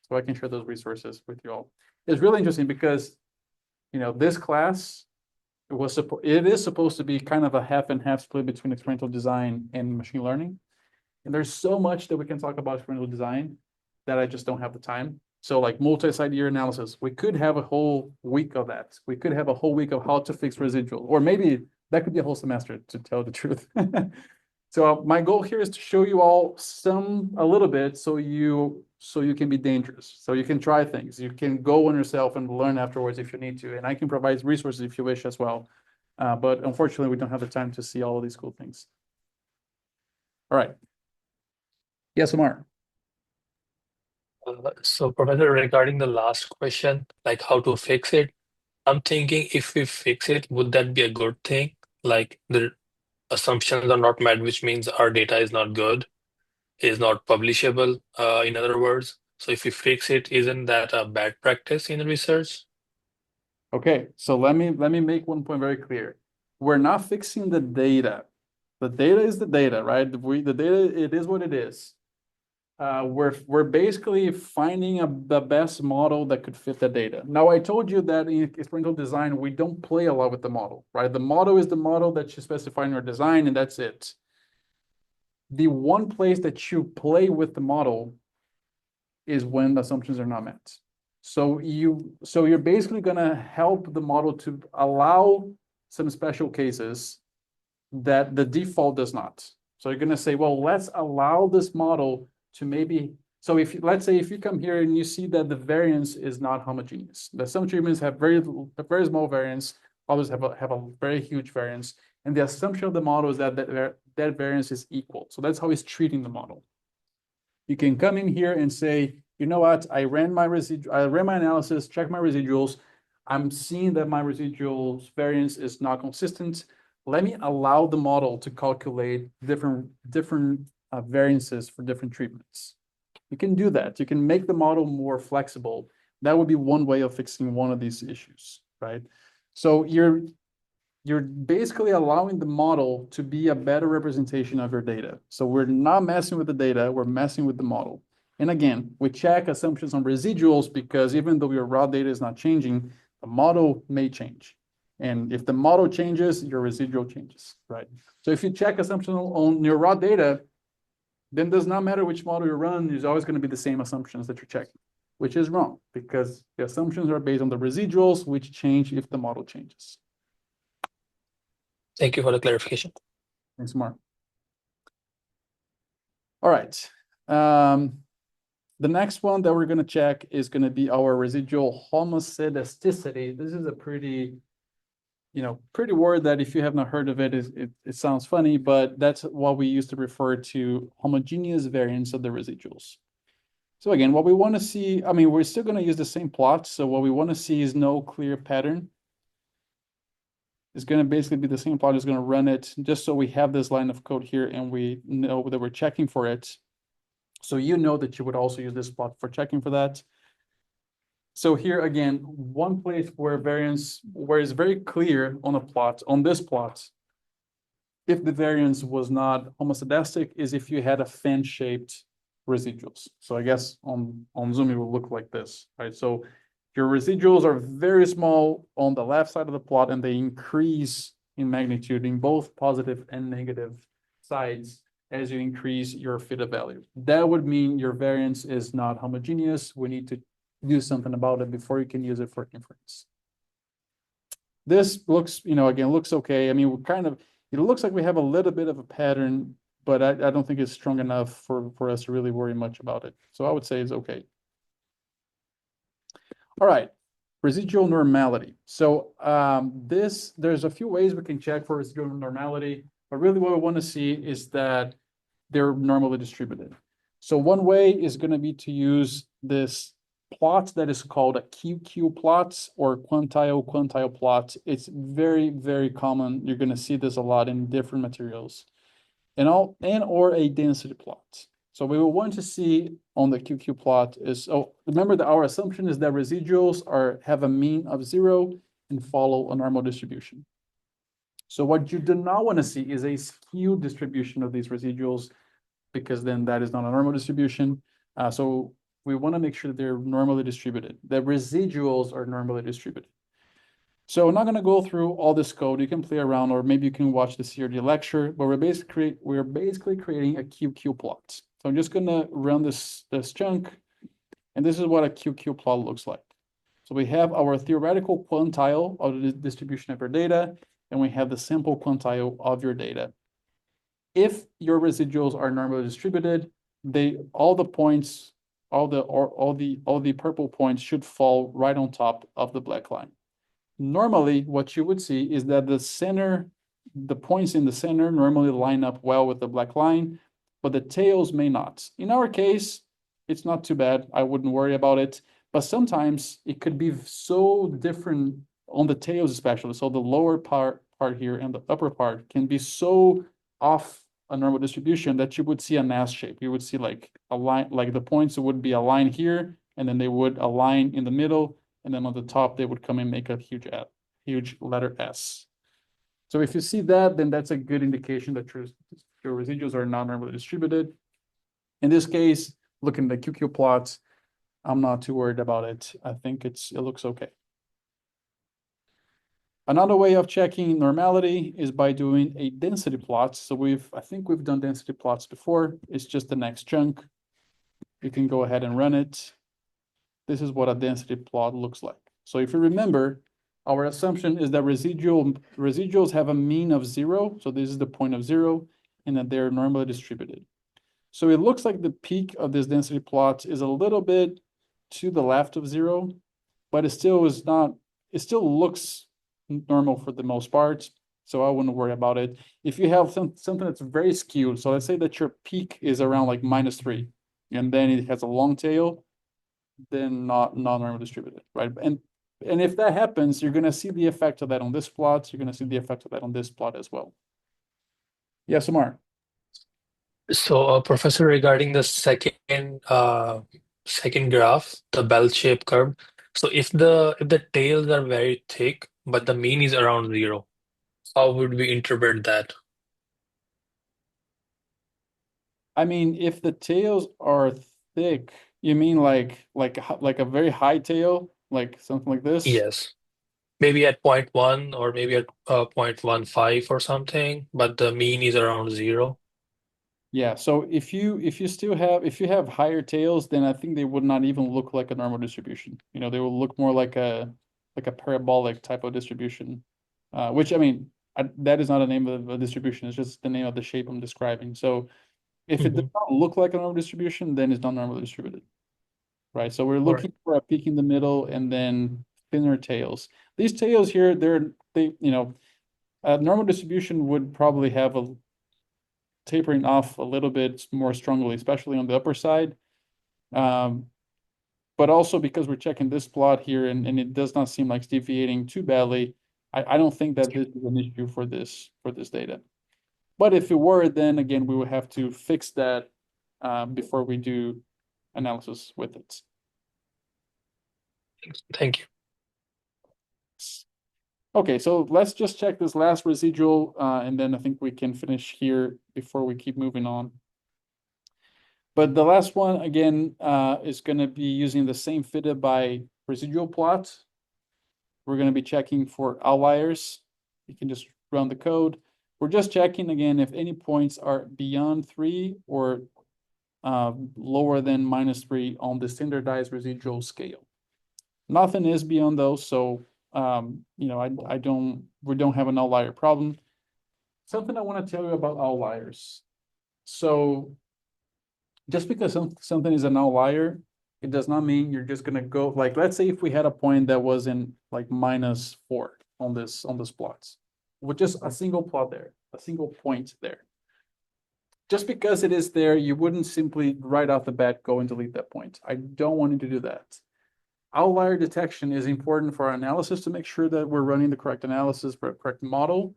So I can share those resources with you all. It's really interesting because, this class, it is supposed to be kind of a half and half split between experimental design and machine learning. And there's so much that we can talk about experimental design that I just don't have the time. So like multi-site year analysis, we could have a whole week of that. We could have a whole week of how to fix residual, or maybe that could be a whole semester, to tell the truth. So my goal here is to show you all a little bit so you can be dangerous. So you can try things. You can go on yourself and learn afterwards if you need to. And I can provide resources if you wish as well. But unfortunately, we don't have the time to see all of these cool things. All right. Yes, Omar. So Professor, regarding the last question, like how to fix it, I'm thinking if we fix it, would that be a good thing? Like the assumptions are not met, which means our data is not good, is not publishable, in other words. So if we fix it, isn't that a bad practice in research? Okay, so let me make one point very clear. We're not fixing the data. The data is the data, right? The data, it is what it is. We're basically finding the best model that could fit the data. Now, I told you that in experimental design, we don't play a lot with the model, right? The model is the model that you specify in your design, and that's it. The one place that you play with the model is when the assumptions are not met. So you're basically gonna help the model to allow some special cases that the default does not. So you're gonna say, well, let's allow this model to maybe, so let's say if you come here and you see that the variance is not homogeneous, that some treatments have very small variance, others have a very huge variance, and the assumption of the model is that that variance is equal. So that's how it's treating the model. You can come in here and say, you know what, I ran my analysis, checked my residuals, I'm seeing that my residual variance is not consistent. Let me allow the model to calculate different variances for different treatments. You can do that. You can make the model more flexible. That would be one way of fixing one of these issues, right? So you're basically allowing the model to be a better representation of your data. So we're not messing with the data, we're messing with the model. And again, we check assumptions on residuals because even though your raw data is not changing, the model may change. And if the model changes, your residual changes, right? So if you check assumptions on your raw data, then it does not matter which model you run, there's always going to be the same assumptions that you're checking, which is wrong because the assumptions are based on the residuals, which change if the model changes. Thank you for the clarification. Thanks, Mark. All right. The next one that we're going to check is going to be our residual homoscedasticity. This is a pretty word that if you have not heard of it, it sounds funny, but that's what we used to refer to homogeneous variance of the residuals. So again, what we want to see, I mean, we're still going to use the same plot. So what we want to see is no clear pattern. It's going to basically be the same plot. It's going to run it just so we have this line of code here and we know that we're checking for it. So you know that you would also use this plot for checking for that. So here again, one place where it's very clear on a plot, on this plot, if the variance was not homoscedastic, is if you had a fan-shaped residuals. So I guess on Zoom it will look like this, right? So your residuals are very small on the left side of the plot and they increase in magnitude in both positive and negative sides as you increase your theta value. That would mean your variance is not homogeneous. We need to do something about it before you can use it for inference. This looks, again, looks okay. I mean, it looks like we have a little bit of a pattern, but I don't think it's strong enough for us to really worry much about it. So I would say it's okay. All right, residual normality. So there's a few ways we can check for residual normality, but really what we want to see is that they're normally distributed. So one way is going to be to use this plot that is called a QQ plot or quantile plot. It's very, very common. You're going to see this a lot in different materials or a density plot. So we will want to see on the QQ plot is, remember that our assumption is that residuals have a mean of 0 and follow a normal distribution. So what you do not want to see is a skewed distribution of these residuals, because then that is not a normal distribution. So we want to make sure that they're normally distributed. The residuals are normally distributed. So I'm not going to go through all this code. You can play around, or maybe you can watch the CRD lecture, but we're basically creating a QQ plot. So I'm just going to run this chunk, and this is what a QQ plot looks like. So we have our theoretical quantile of the distribution of your data, and we have the sample quantile of your data. If your residuals are normally distributed, all the purple points should fall right on top of the black line. Normally, what you would see is that the points in the center normally line up well with the black line, but the tails may not. In our case, it's not too bad. I wouldn't worry about it. But sometimes it could be so different on the tails, especially. So the lower part here and the upper part can be so off a normal distribution that you would see an S shape. You would see like a line, like the points would be a line here, and then they would align in the middle, and then on the top they would come and make a huge letter S. So if you see that, then that's a good indication that your residuals are not normally distributed. In this case, looking at the QQ plots, I'm not too worried about it. I think it looks okay. Another way of checking normality is by doing a density plot. So I think we've done density plots before. It's just the next chunk. You can go ahead and run it. This is what a density plot looks like. So if you remember, our assumption is that residuals have a mean of 0. So this is the point of 0, and that they're normally distributed. So it looks like the peak of this density plot is a little bit to the left of 0, but it still looks normal for the most part. So I wouldn't worry about it. If you have something that's very skewed, so let's say that your peak is around like -3, and then it has a long tail, then not normally distributed, right? And if that happens, you're going to see the effect of that on this plot. You're going to see the effect of that on this plot as well. Yes, Amar. So, Professor, regarding the second graph, the bell-shaped curve. So if the tails are very thick, but the mean is around 0, how would we interpret that? I mean, if the tails are thick, you mean like a very high tail, like something like this? Yes. Maybe at 0.1 or maybe at 0.15 or something, but the mean is around 0. Yeah, so if you have higher tails, then I think they would not even look like a normal distribution. They will look more like a parabolic type of distribution. Which I mean, that is not a name of a distribution, it's just the name of the shape I'm describing. So if it does not look like a normal distribution, then it's not normally distributed. Right? So we're Right. looking for a peak in the middle and then thinner tails. These tails here, a normal distribution would probably have a tapering off a little bit more strongly, especially on the upper side. But also because we're checking this plot here and it does not seem like it's deviating too badly, I don't think that this is an issue for this data. But if it were, then again, we would have to fix that before we do analysis with it. Thank you. Okay, so let's just check this last residual, and then I think we can finish here before we keep moving on. But the last one, again, is going to be using the same fitted by residual plot. We're going to be checking for outliers. You can just run the code. We're just checking, again, if any points are beyond 3 or lower than -3 on the standardized residual scale. Nothing is beyond those, so we don't have an outlier problem. Something I want to tell you about outliers. So just because something is an outlier, it does not mean you're just gonna go, like, let's say if we had a point that was in like -4 on this plots, with just a single plot there, a single point there. Just because it is there, you wouldn't simply right off the bat go and delete that point. I don't want you to do that. Outlier detection is important for our analysis to make sure that we're running the correct analysis for a correct model.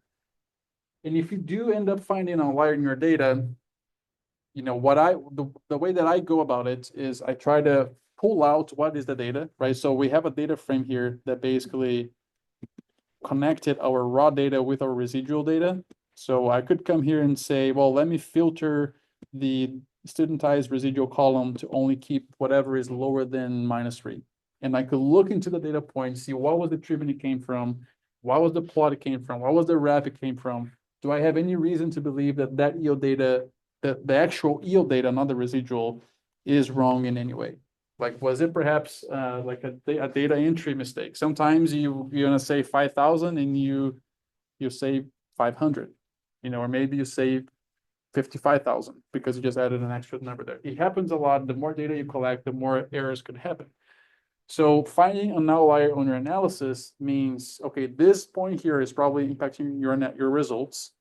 And if you do end up finding an outlier in your data, the way that I go about it is I try to pull out what is the data, right? So we have a data frame here that basically connected our raw data with our residual data. So I could come here and say, well, let me filter the studentized residual column to only keep whatever is lower than -3. And I could look into the data point, see what was the treatment it came from, what was the plot it came from, what was the wrap it came from. Do I have any reason to believe that yield data, the actual yield data, not the residual, is wrong in any way? Like, was it perhaps like a data entry mistake? Sometimes you're gonna say 5,000 and you say 500, or maybe you say 55,000 because you just added an extra number there. It happens a lot. The more data you collect, the more errors could happen. So finding an outlier on your analysis means, okay, this point here is probably impacting your results.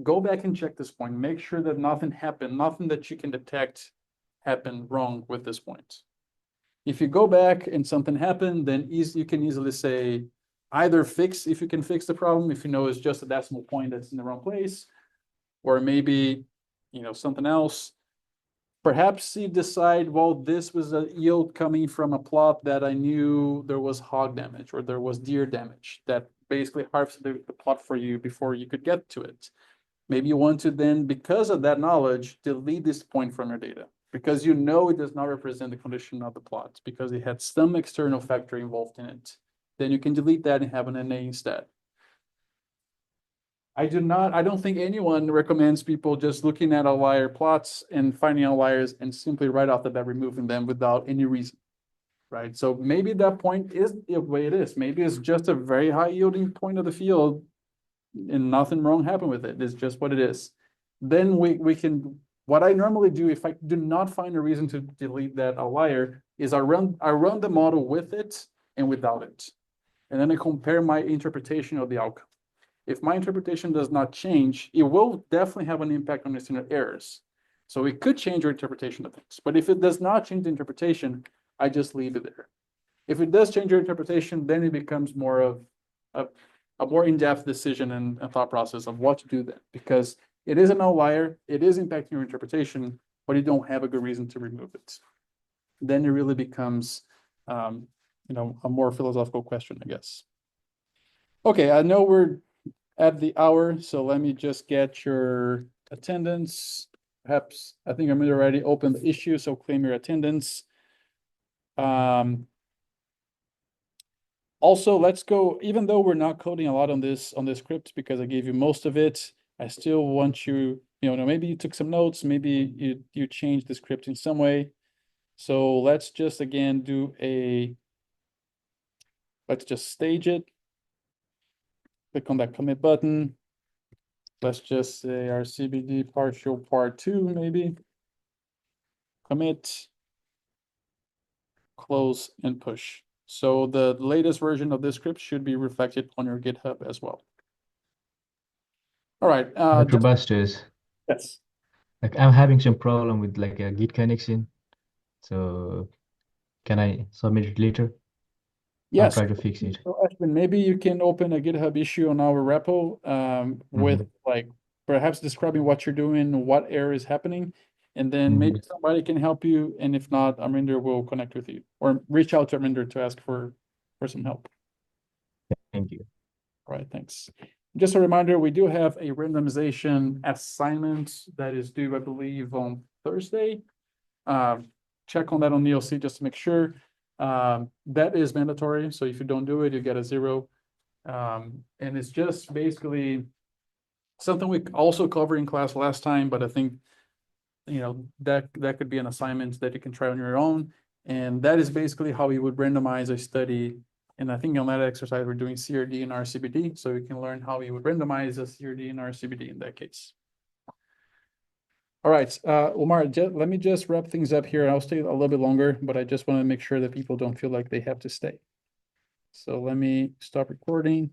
Go back and check this point. Make sure that nothing happened, nothing that you can detect happened wrong with this point. If you go back and something happened, then you can easily say, either fix, if you can fix the problem, if you know it's just a decimal point that's in the wrong place, or maybe, something else. Perhaps you decide, well, this was a yield coming from a plot that I knew there was hog damage or there was deer damage that basically harvested the plot for you before you could get to it. Maybe you want to then, because of that knowledge, delete this point from your data because it does not represent the condition of the plot because it had some external factor involved in it. Then you can delete that and have an NA instead. I don't think anyone recommends people just looking at outlier plots and finding outliers and simply right off the bat removing them without any reason, right? So maybe that point is the way it is. Maybe it's just a very high yielding point of the field and nothing wrong happened with it. It's just what it is. Then we can, what I normally do if I do not find a reason to delete that outlier is I run the model with it and without it. And then I compare my interpretation of the outcome. If my interpretation does not change, it will definitely have an impact on the standard errors. So it could change your interpretation of things. But if it does not change the interpretation, I just leave it there. If it does change your interpretation, then it becomes more of a more in-depth decision and thought process of what to do then. Because it is an outlier, it is impacting your interpretation, but you don't have a good reason to remove it. Then it really becomes a more philosophical question, I guess. Okay, I know we're at the hour, so let me just get your attendance. perhaps, I think I'm already opened the issue, so claim your attendance. Also, let's go, even though we're not coding a lot on this script because I gave you most of it, I still want you, maybe you took some notes, maybe you changed the script in some way. So let's just again let's just stage it. Click on that commit button. Let's just say RCBD partial part 2, maybe. Commit, close, and push. So the latest version of this script should be reflected on your GitHub as well. All right. But robusters, Yes. like I'm having some problem with like a Git connection. So can I submit it later? I'll Yes. try to fix it. So Ashwin, maybe you can open a GitHub issue on our repo with like perhaps describing what you're doing, what error is happening, and then maybe somebody can help you. And if not, Arminder will connect with you or reach out to Arminder to ask for some help. Thank you. All right, thanks. Just a reminder, we do have a randomization assignment that is due, I believe, on Thursday. Check on that on ELC just to make sure. That is mandatory, so if you don't do it, you get a 0. And it's just basically something we also covered in class last time, but I think, that could be an assignment that you can try on your own. And that is basically how you would randomize a study. And I think on that exercise, we're doing CRD and RCBD, so you can learn how you would randomize a CRD and RCBD in that case. All right, Omar, let me just wrap things up here. I'll stay a little bit longer, but I just want to make sure that people don't feel like they have to stay. So let me stop recording.